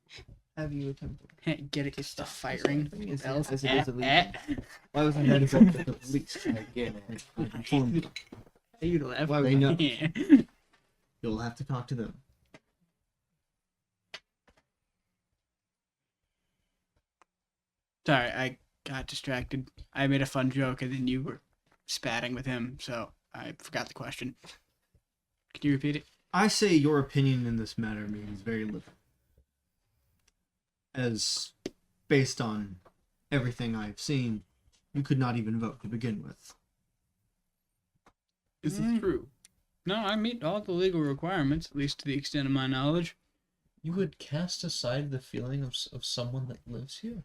Have you attempted? Get it? It's the Stop. firing Is it- bells. as it is illegal. Why was I I had not to go to the police. I get it. I informed you. You left. Why They know. Yeah. You'll have to talk to them. Sorry, I got distracted. I made a fun joke, and then you were spatting with him, so I forgot the question. Can you repeat it? I say your opinion in this matter means very little. As based on everything I've seen, you could not even vote to begin with. This Mm. is true. No, I meet all the legal requirements, at least to the extent of my knowledge. You would cast aside the feeling of someone that lives here?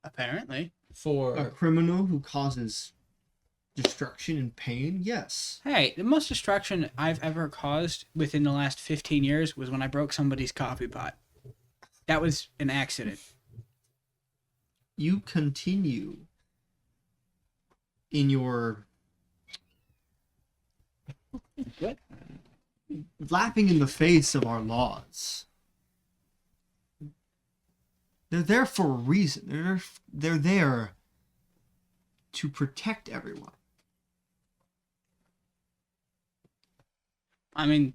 Apparently. For A criminal who causes destruction and pain? Yes. Hey, the most destruction I've ever caused within the last 15 years was when I broke somebody's coffee pot. That was an accident. You continue in your What? laughing in the face of our laws. They're there for a reason. They're there to protect everyone. I mean,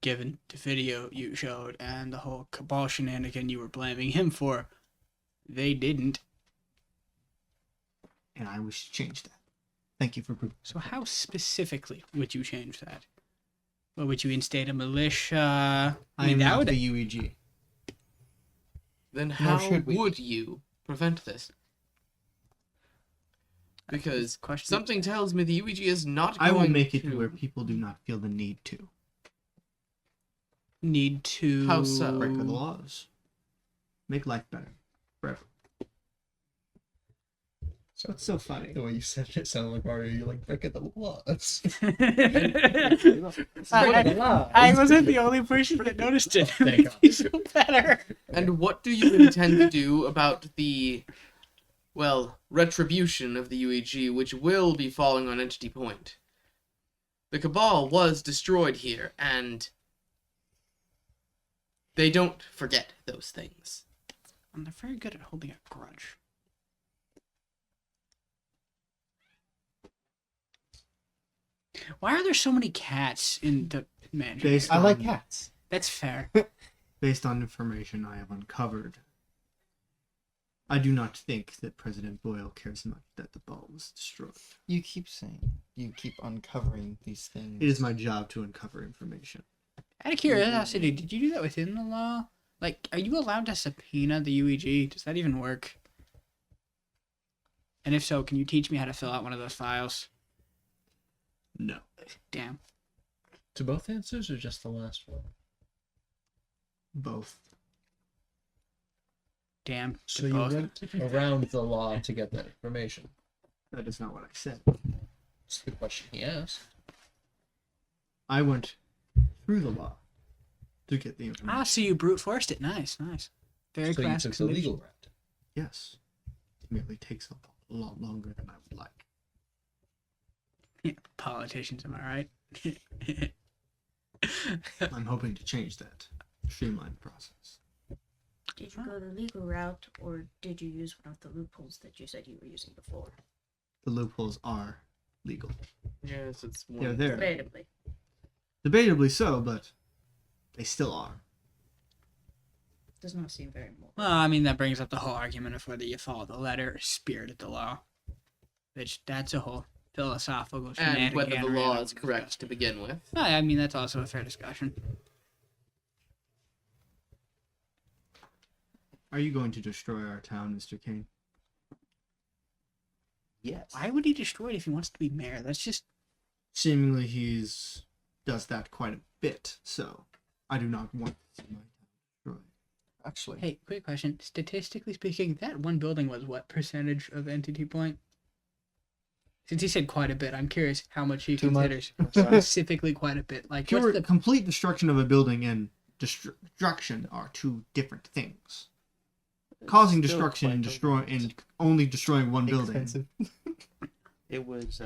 given the video you showed and the whole cabal shenanigan you were blaming him for, they didn't. And I wish to change that. Thank you for proving. So how specifically would you change that? Or would you instate a militia? I am that not would- the UEG. Then how should we. would you prevent this? Because question. something tells me the UEG is not I going will make it to to where people do not feel the need to Need to. How so? break the laws. Make life better. Forever. So What's so funny? the way you said it sounded like Mario. You're like breaking the laws. I wasn't the only person that noticed it. Thank It God. makes me feel better. And what do you intend to do about the, well, retribution of the UEG, which will be falling on Entity Point? The Cabal was destroyed here, and they don't forget those things. I'm not very good at holding a grudge. Why are there so many cats in the mansion? Based I like on- cats. That's fair. Based on information I have uncovered, I do not think that President Boyle cares much that the ball was destroyed. You keep saying you keep uncovering these things. It is my job to uncover information. Out of curiosity, did you do that within the law? Like, are you allowed to subpoena the UEG? Does that even work? And if so, can you teach me how to fill out one of those files? No. Damn. To both answers or just the last one? Both. Damn. So to you both. went around the law to get that information. That is not what I said. That's the question he asked. I went through the law to get the information. Ah, so you brute forced it. Nice, nice. Very So you classic took the legal solution. route. Yes. It merely takes a lot. a lot longer than I would like. Yeah, politicians, am I right? I'm hoping to change that, streamline the process. Did you go the legal route, or did you use one of the loopholes that you said you were using before? The loopholes are legal. Yes, it's They're one. there. Debatably. Debatably so, but they still are. Does not seem very moral. Well, I mean, that brings up the whole argument of whether you follow the letter or spirit of the law. Which, that's a whole philosophical And shenanigan whether the we law haven't is correct discussed. to begin with. I mean, that's also a fair discussion. Are you going to destroy our town, Mr. King? Yes. Why would he destroy it if he wants to be mayor? That's just... Seemingly does that quite a bit, so I do not want to see my town destroyed. Actually, Hey, quick question. Statistically speaking, that one building was what percentage of entity point? Since he said quite a bit, I'm curious how much he Too much. considers specifically quite a bit. Like, Pure, what's the... complete destruction of a building and destruction are two different things. Causing Still destruction and quite destroying and only destroying one building. expensive. It was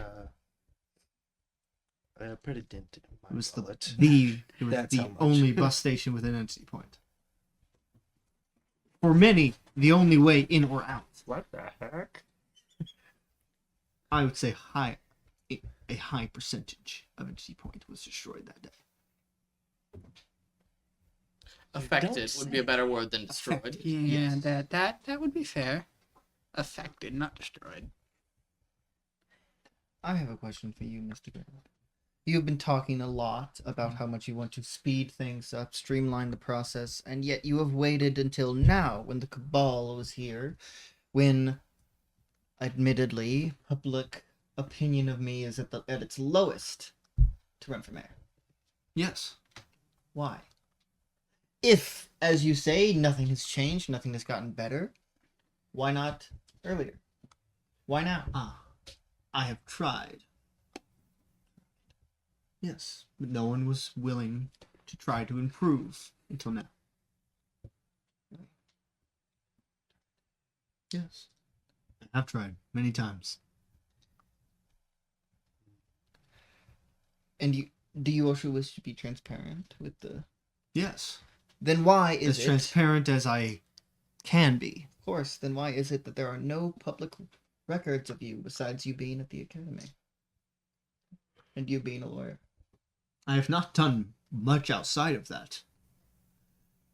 put a dent in my It was wallet. the That's how much. only bus station within entity point. For many, the only way in or out. What the heck? I would say a high percentage of entity point was destroyed that day. Affected would be a better word than destroyed. Yeah, Yes. that would be fair. Affected, not destroyed. I have a question for you, Mr. Graham. You've been talking a lot about how much you want to speed things up, streamline the process, and yet you have waited until now when the cabal was here, when, admittedly, public opinion of me is at its lowest to run for mayor. Yes. Why? If, as you say, nothing has changed, nothing has gotten better, why not earlier? Why now? I have tried. Yes, but no one was willing to try to improve until now. Yes. I have tried many times. And do you also wish to be transparent with the... Yes. Then why As is it... transparent as I can be. Of course, then why is it that there are no public records of you besides you being at the academy? And you being a lawyer? I have not done much outside of that.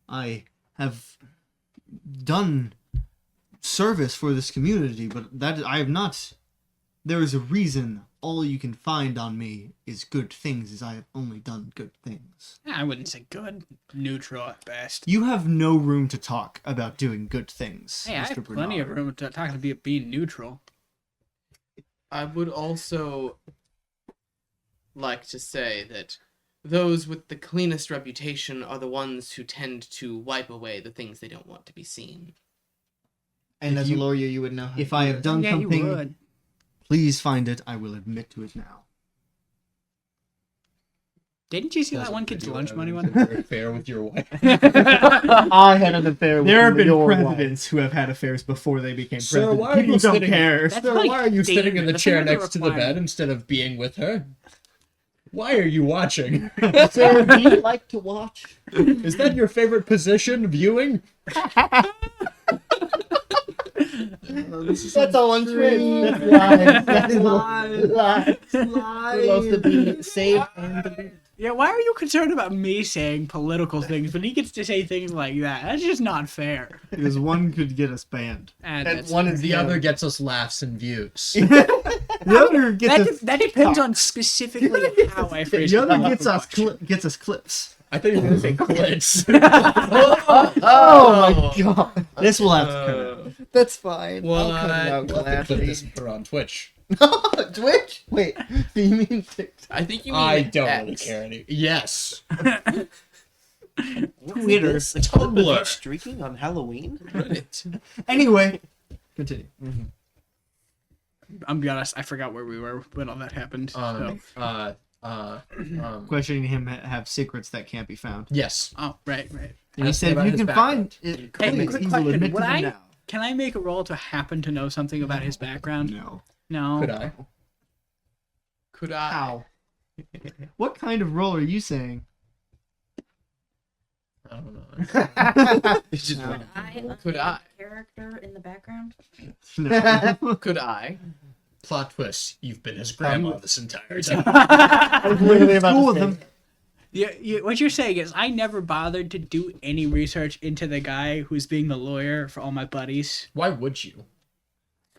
I have done service for this community, but that I have not. There is a reason all you can find on me is good things, is I have only done good things. I wouldn't say good. Neutral at best. You have no room to talk about doing good things, Hey, I Mr. have plenty of Bernard. room to talk about being neutral. I would also like to say that those with the cleanest reputation are the ones who tend to wipe away the things they don't want to be seen. And If as you- a lawyer, you would know how If to I do have that. done Yeah, you something, would. please find it. I will admit to it now. Didn't you see that one kid's lunch money one? Fair with your wife. I had an affair with There have been your wife. presidents who have had affairs before they became Sir, president. why are you People don't sitting- care. That's Sir, like why are you sitting in the That's chair another next to the bed requirement. instead of being with her? Why are you watching? Sir, do you like to watch? Is that your favorite position, viewing? That's all on Twitch. That's live. That's live. We're supposed to be saved and deleted. Yeah, why are you concerned about me saying political things when he gets to say things like that? That's just not fair. Because one could get us banned. And And that's- one is The other gets us laughs and views. The other gets us. that depends on specifically how I phrase The it. other gets us clips. I think you're gonna say clits. Oh my god. This will have to cut out. That's fine. Well, I'll cut it out We'll have to put this gladly. and put it on Twitch. Twitch? Wait, do you mean TikTok? I think you mean I don't really X. care any. Yes. Twitter. Tumblr. Streaking on Halloween? Reddit. Anyway, continue. I'm be honest, I forgot where we were when all that happened. So. Questioning him have secrets that can't be found. Yes. Oh, right. And he Asking said, about "You his can background. find it. Hey, He quick will question. admit to Would them I now." Can I make a roll to happen to know something about his background? No. No. Could I? Could I? How? What kind of role are you saying? I don't know. It's just No. Could I Could I? character in the background? No. Could I? Plot twist: you've been his grandma this entire time. I was literally about Cool to with say him. What you're saying is I never bothered to do any research into the guy who's being the lawyer for all my buddies Why would you?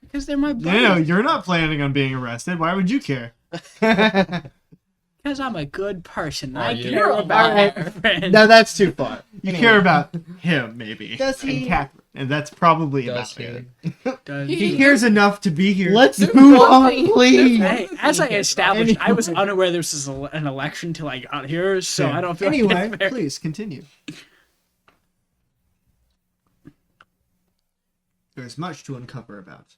because they're my No, buddies. no, you're not planning on being arrested. Why would you care? Because I'm a good person. Are I you? care about Alright. my friends. No, that's too far. You Anyway. care about him, maybe. Does he- And Catherine. And that's probably Does about he? it. Does He cares enough to be here. Let's move on, please. Hey, as I established, I was unaware this was an election till I got here, so Yeah. I don't feel Anyway, like it's fair. please continue. There's much to uncover about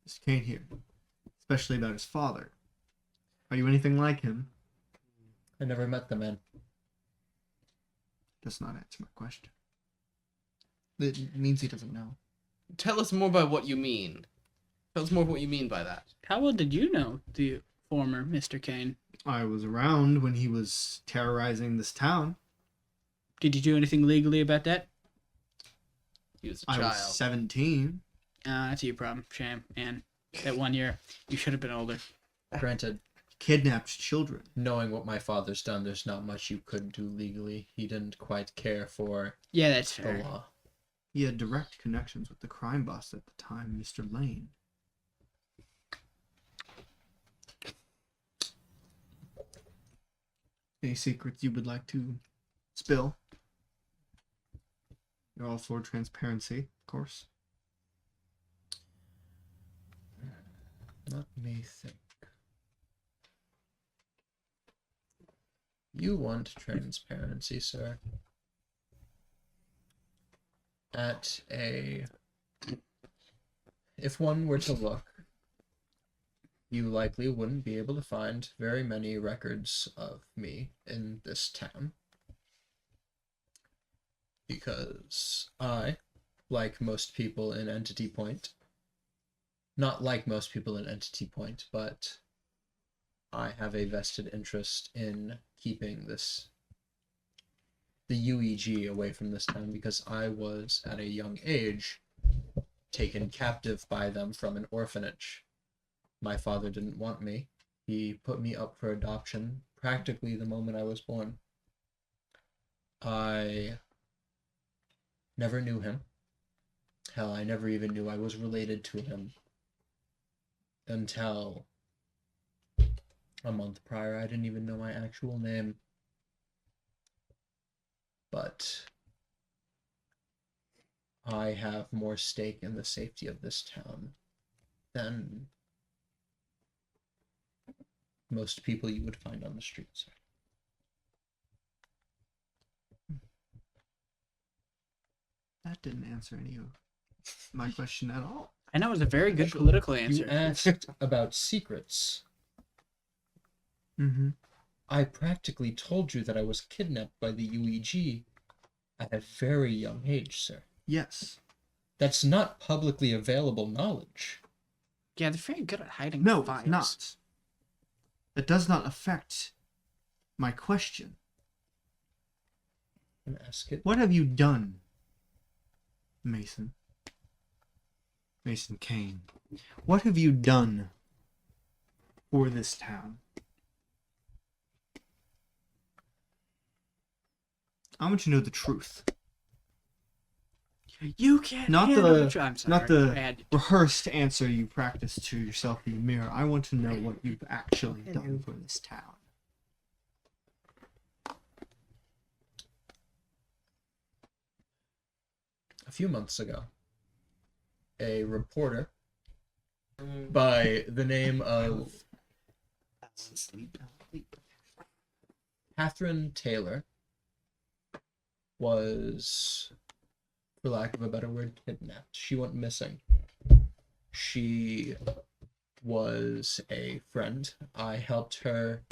Mr. Kane here, especially about his father. Are you anything like him? I never met the man. Does not answer my question. It means he doesn't know. Tell us more about what you mean. Tell us more what you mean by that. How well did you know the former Mr. Kane? I was around when he was terrorizing this town. Did you do anything legally about that? He was a I child. was 17. That's your problem. Shame, man. That 1 year, you should have been older. Granted, Kidnapped children. knowing what my father's done, there's not much you could do legally. He didn't quite care for Yeah, that's the fair. law. He had direct connections with the crime boss at the time, Mr. Lane. Any secrets you would like to spill? You're all for transparency, of course. Let me think. You want transparency, sir. If one were to look, you likely wouldn't be able to find very many records of me in this town. Because I, like most people in Entity Point, not like most people in Entity Point, but I have a vested interest in keeping the UEG away from this town because I was, at a young age, taken captive by them from an orphanage. My father didn't want me. He put me up for adoption practically the moment I was born. I never knew him. Hell, I never even knew I was related to him until a month prior. I didn't even know my actual name. But I have more stake in the safety of this town than most people you would find on the streets. That didn't answer any of my question at all. I know it was a very good political You answer. asked about secrets. Mm-hmm. I practically told you that I was kidnapped by the UEG at a very young age, sir. Yes. That's not publicly available knowledge. Yeah, they're very good at hiding No, files. it's not. That does not affect my question. I'm gonna ask it. What have you done, Mason? Mason Kane. What have you done for this town? I want you to know the truth. You can't Not handle the- the truth. I'm sorry. not the- I had Rehearsed answer you practice to yourself in the mirror. I want to know what you've actually done for this town. A few months ago, a reporter by the name of Catherine Taylor was, for lack of a better word, kidnapped. She went missing. She was a friend. I helped her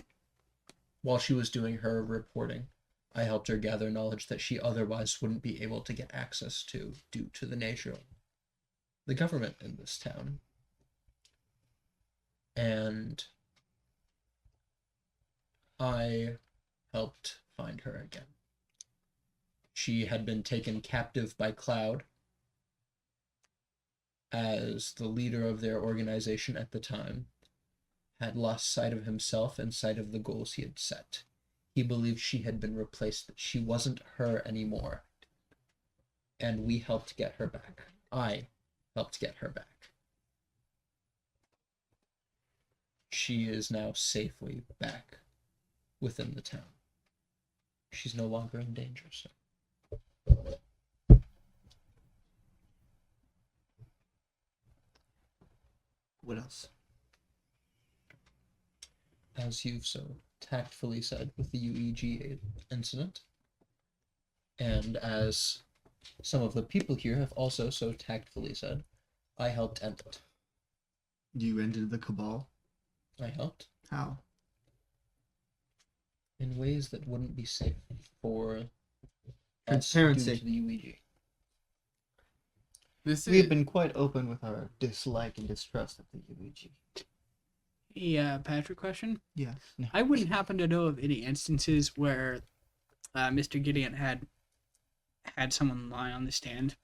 while she was doing her reporting. I helped her gather knowledge that she otherwise wouldn't be able to get access to due to the nature the government in this town. And I helped find her again. She had been taken captive by Cloud as the leader of their organization at the time had lost sight of himself and sight of the goals he had set. He believed she had been replaced, that she wasn't her anymore. And we helped get her back. I helped get her back. She is now safely back within the town. She's no longer in danger, so. What else? As you've so tactfully said with the UEG incident, and as some of the people here have also so tactfully said, I helped end it. You ended the cabal? I helped How? in ways that wouldn't be safe for Transparency. us due to the UEG. This We have is been quite open with our dislike and distrust of the UEG. Yeah, Patrick question. Yeah. I wouldn't happen to know of any instances where Mr. Gideon had someone lie on the stand.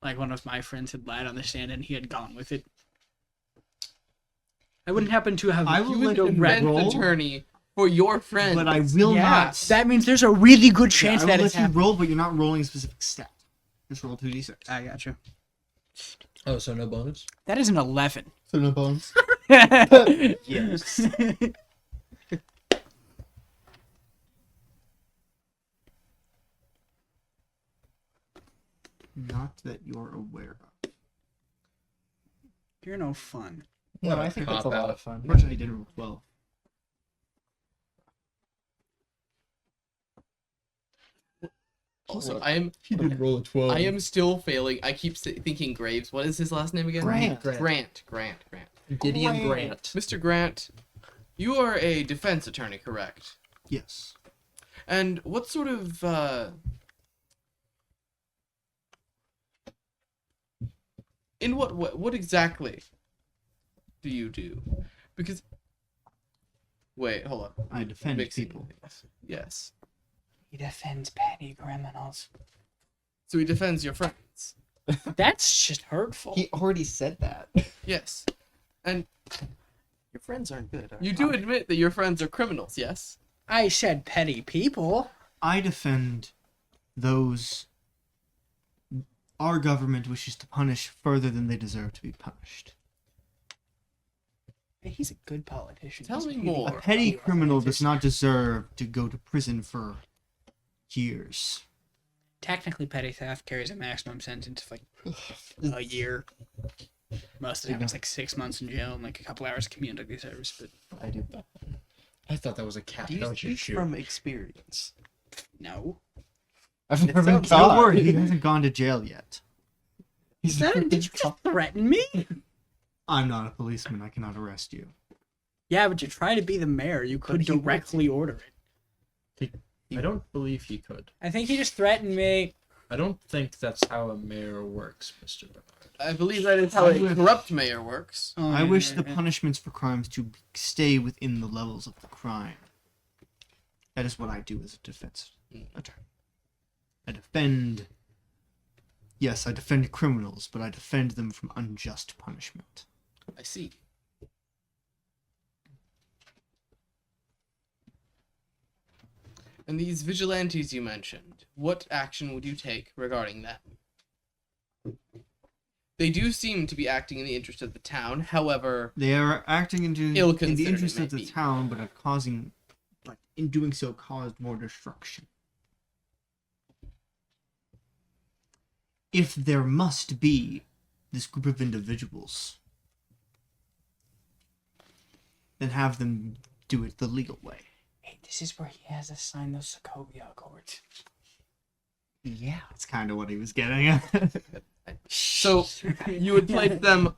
Like one of my friends had lied on the stand and he had gone with it. I wouldn't happen to have. I will you let would you defense roll, attorney for your friend. but I will Yeah, not. that means there's a really good Yeah, chance I that will it's let you happening. roll, but you're not rolling a specific stat. Just roll 2d6. I got you. Oh, so no bonus? That is an 11. So no bones. Yes. Not that you're aware of. You're no fun. No, I think that's a Cop lot out. of fun. Unfortunately, you didn't roll 12. Also, I am He did roll a 12. I am still failing. I keep thinking Graves. What is his last name again? Grant. Grant. Gideon Grant. Mr. Grant, you are a defense attorney, correct? Yes. And what sort of in what exactly do you do? Because wait, hold on. I defend Mixing people. things. Yes. He defends petty criminals. So he defends your friends. That's just hurtful. He already said that. Yes. And Your friends aren't good. you do admit that your friends are criminals, yes? I said petty people. I defend those our government wishes to punish further than they deserve to be punished. He's a good politician. Tell He's me really more. A good petty politician. criminal does not deserve to go to prison for years. Technically, petty theft carries a maximum sentence of like a year. Most of the time, it's like 6 months in jail and like a couple hours community service. But I do. I thought that was a cat. Do you Don't you speak shoot? from experience? no. I've never been Don't caught. worry, he hasn't gone to jail yet. He's Did never you been just caught. threaten me? I'm not a policeman. I cannot arrest you. Yeah, but you try to be the mayor. You could he would. directly order it. I don't believe he could. I think he just threatened me. I don't think that's how a mayor works, Mr. Bernard. I believe that is how a corrupt mayor works. Oh, I wish the yeah. punishments for crimes to stay within the levels of the crime. That is what I do as a defense attorney. I defend. Yes, I defend criminals, but I defend them from unjust punishment. I see. And these vigilantes you mentioned, what action would you take regarding them? They do seem to be acting in the interest of the town. However, They are acting in the Ill-considered interest it of may the be. town, but in doing so, caused more destruction. If there must be this group of individuals, then have them do it the legal way. Hey, this is where he has us sign those Sokovia Accords. Yeah, that's kind of what he was getting at. so you would place them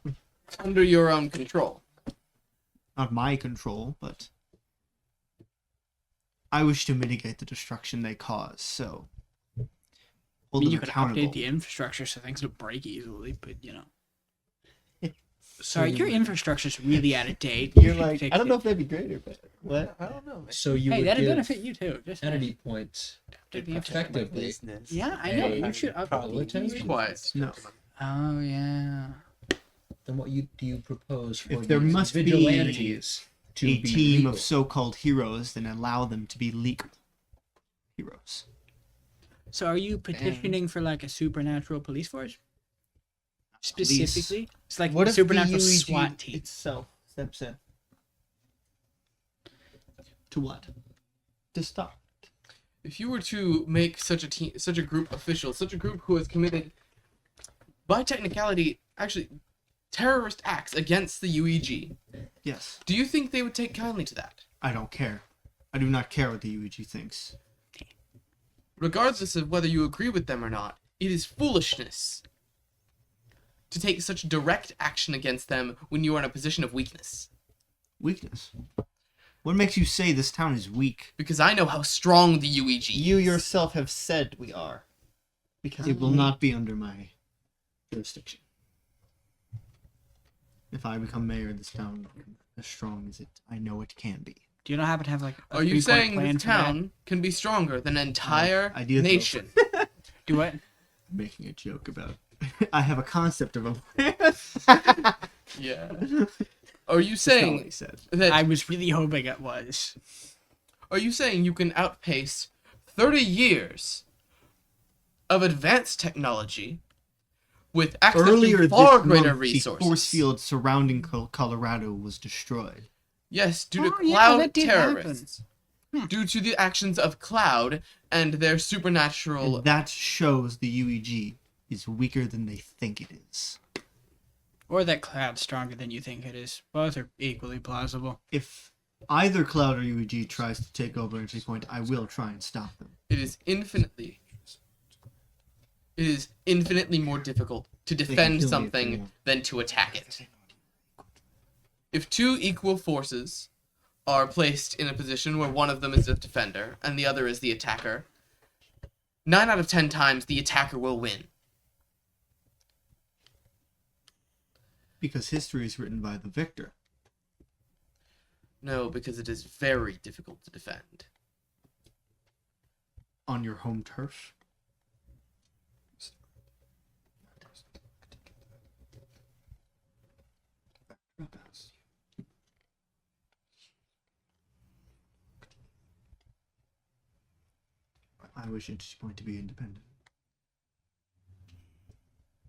under your own control. Not my control, but I wish to mitigate the destruction they cause, so I hold mean, them you could accountable. update the infrastructure so things don't break easily, but you know. Sorry, you your would- infrastructure's really out of date. You're should like, fix I don't it. know if that'd be great or bad. What? I don't know. Man. So you Hey, would that'd give benefit you too. Just entity points saying. The effectively. business. Yeah, I know. Hey, You should upload. bulletin? Be quiet. No. Oh yeah. Then what do you propose for If there these must be vigilantes to A be team legal? of so-called heroes, then allow them to be legal heroes. So are you petitioning for like a supernatural police force? Specifically, it's like What a if supernatural the UEG SWAT team. itself steps in To what? to stop? If you were to make such a team, such a group official, such a group who has committed, by technicality, actually, terrorist acts against the UEG, Yes. do you think they would take kindly to that? I don't care. I do not care what the UEG thinks. Regardless of whether you agree with them or not, it is foolishness to take such direct action against them when you are in a position of weakness. Weakness. What makes you say this town is weak? Because I know how strong the UEG You is. yourself have said we are. Because It will not be under my jurisdiction. If I become mayor, this town will become as strong as I know it can be. Do you not happen to have like a Are you three-point saying plan this for that? town can be stronger than an entire idea though. nation? Do what? Making a joke about. I have a concept of a plan. Yeah. Are you That's not what saying he said. that? I was really hoping it was. Are you saying you can outpace 30 years of advanced technology with access Earlier to far this greater month, resources? the force field surrounding Colorado was destroyed. Yes, due to Oh, yeah, Cloud that did terrorists. happen. Due to the actions of Cloud and their supernatural. And that shows the UEG is weaker than they think it is. Or that Cloud's stronger than you think it is. Both are equally plausible. If either Cloud or UEG tries to take over Entry Point, I will try and stop them. It is infinitely more difficult to can defend kill me if they something want. than to attack it. If two equal forces are placed in a position where one of them is the defender and the other is the attacker, 9 out of 10 times the attacker will win. Because history is written by the victor. No, because it is very difficult to defend. On your home turf. I wish Entry Point to be independent.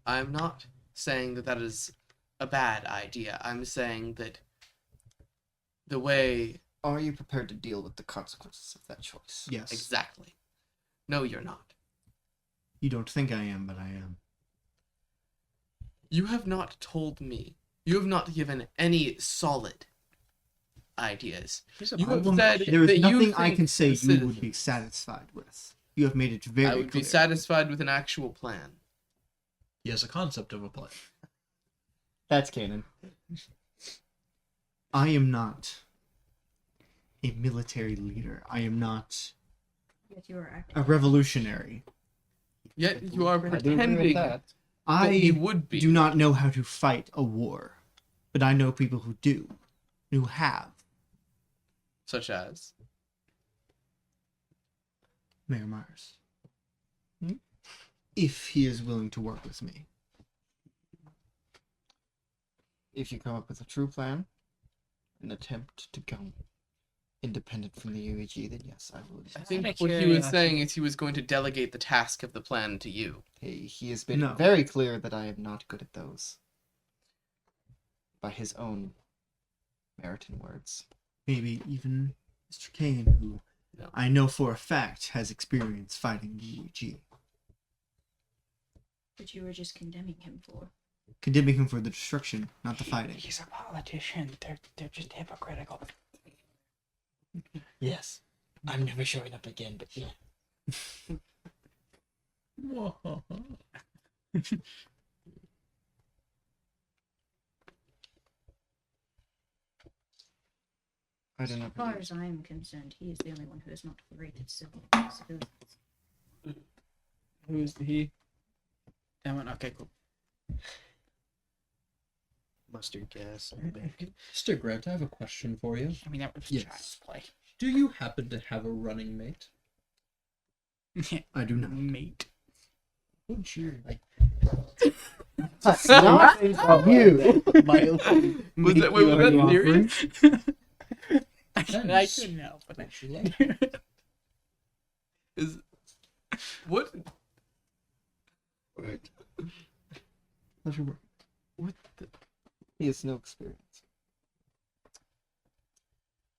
I'm not saying that that is a bad idea. I'm saying that the way... Are you prepared to deal with the consequences of that choice? Yes. Exactly. No, you're not. You don't think I am, but I am. You have not told me. You have not given any solid ideas. Here's a You have problem. said There that is you nothing I think can say the you citizen- would be satisfied with. You have made it very I would be clear. satisfied with an actual plan. He has a concept of a plan. That's canon. I am not a military leader. I am not Yet you are acting. a revolutionary. Yet you are I do agree with pretending that. that you I would be. do not know how to fight a war, but I know people who do, who have. Such as. Mayor Myers. If he is willing to work with me. If you come up with a true plan, an attempt to become independent from the UEG, then yes, I would. I think Out of what he was curiosity. saying is he was going to delegate the task of the plan to you. He has been No. very clear that I am not good at those. By his own Meriton words. Maybe even Mr. Kane, who No. I know for a fact has experience fighting the UEG. But you were just condemning him for. Condemning him for the destruction, not the fighting. He's a politician. They're just hypocritical. Yes. I'm never showing up again, but yeah. I don't know. As far as I am concerned, he is the only one who is not great at civilians. Who's the he? That one? Okay, cool. My mustard gas in the bank. Mr. Grant, I have a question for you. I mean, that was Yes. child's play. Do you happen to have a running mate? I do not. Mate. Would you like Not you. Was that serious? I couldn't help it. would you like? Is what? Pleasure work. What? The, He has no experience.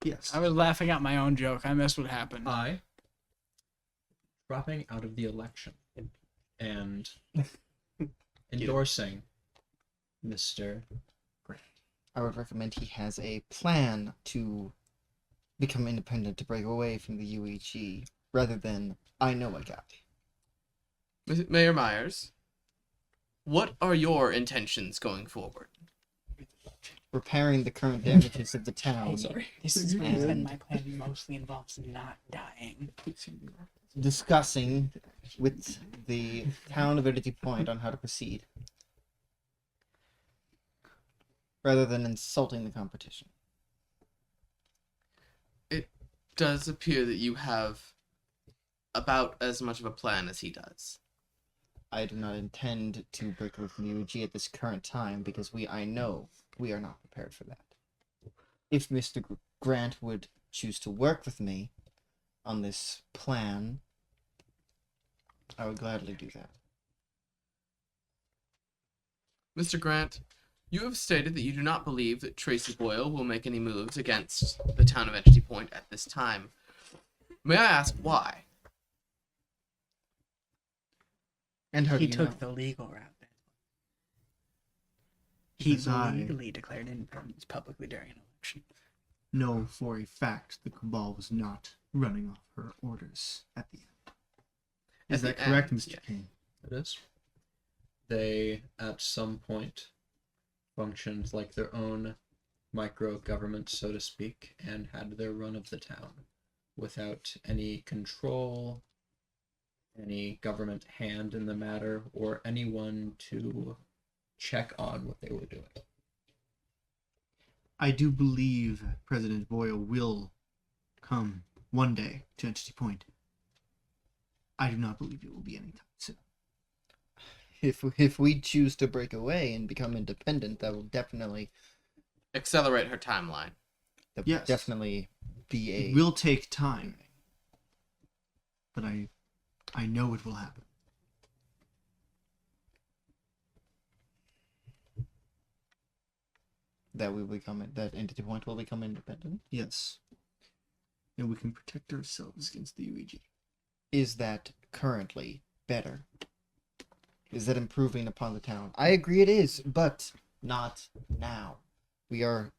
Yes. I was laughing at my own joke. I missed what happened. I dropping out of the election and endorsing Mr. I would recommend he has a plan to become independent, to break away from the UEG, rather than, I know a guy. Mayor Myers, what are your intentions going forward? Repairing the current damages of the town, This is my plan mostly involves not dying. discussing with the town of Entity Point on how to proceed, rather than insulting the competition. It does appear that you have about as much of a plan as he does. I do not intend to break away from the UEG at this current time because I know we are not prepared for that. If Mr. Grant would choose to work with me on this plan, I would gladly do that. Mr. Grant, you have stated that you do not believe that Tracy Boyle will make any moves against the town of Entity Point at this time. May I ask why? And how He do you took know? the legal route. He Because I legally declared independence publicly during an election. know for a fact the Cabal was not running off her orders at the end. Is At that the correct, end, Mr. yeah. Kane? It is. They, at some point, functioned like their own micro-government, so to speak, and had their run of the town without any control, any government hand in the matter, or anyone to check on what they were doing. I do believe President Boyle will come one day to Entity Point. I do not believe it will be anytime soon. If we choose to break away and become independent, that will definitely Accelerate her timeline. Yes. definitely be a It will take time, but I know it will happen. that Entity Point will become independent. Yes. And we can protect ourselves against the UEG. Is that currently better? Is that improving upon the town? I agree it is, but not now. We are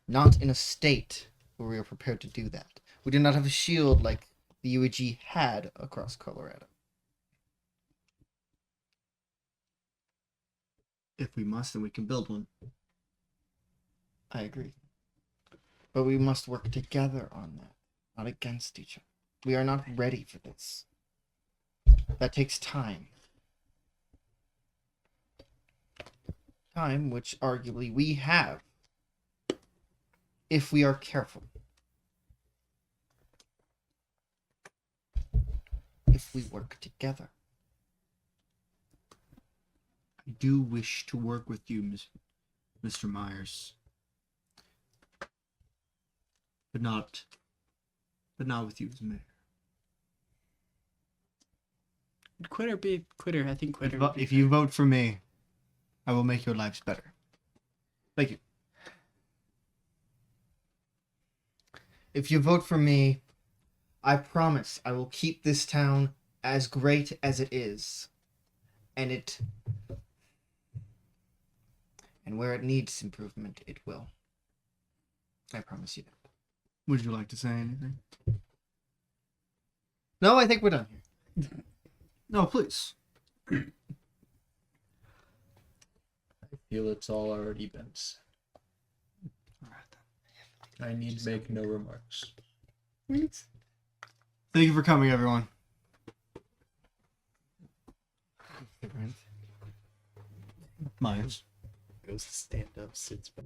not in a state where we are prepared to do that. We do not have a shield like the UEG had across Colorado. If we must, then we can build one. I agree. But we must work together on that, not against each other. We are not ready for this. That takes time. Time which arguably we have, if we are careful. If we work together. I do wish to work with you, Mr. Myers. But not with you as mayor. Quitter be quitter. I think quitter. would be If you vote for me, I will make your lives better. Thank you. If you vote for me, I promise I will keep this town as great as it is. And where it needs improvement, it will. I promise you that. Would you like to say anything? No, I think we're done here. No, please. I feel it's all already been said. I need make no remarks. Thank you for coming, everyone. Myers. goes to stand up, sits back.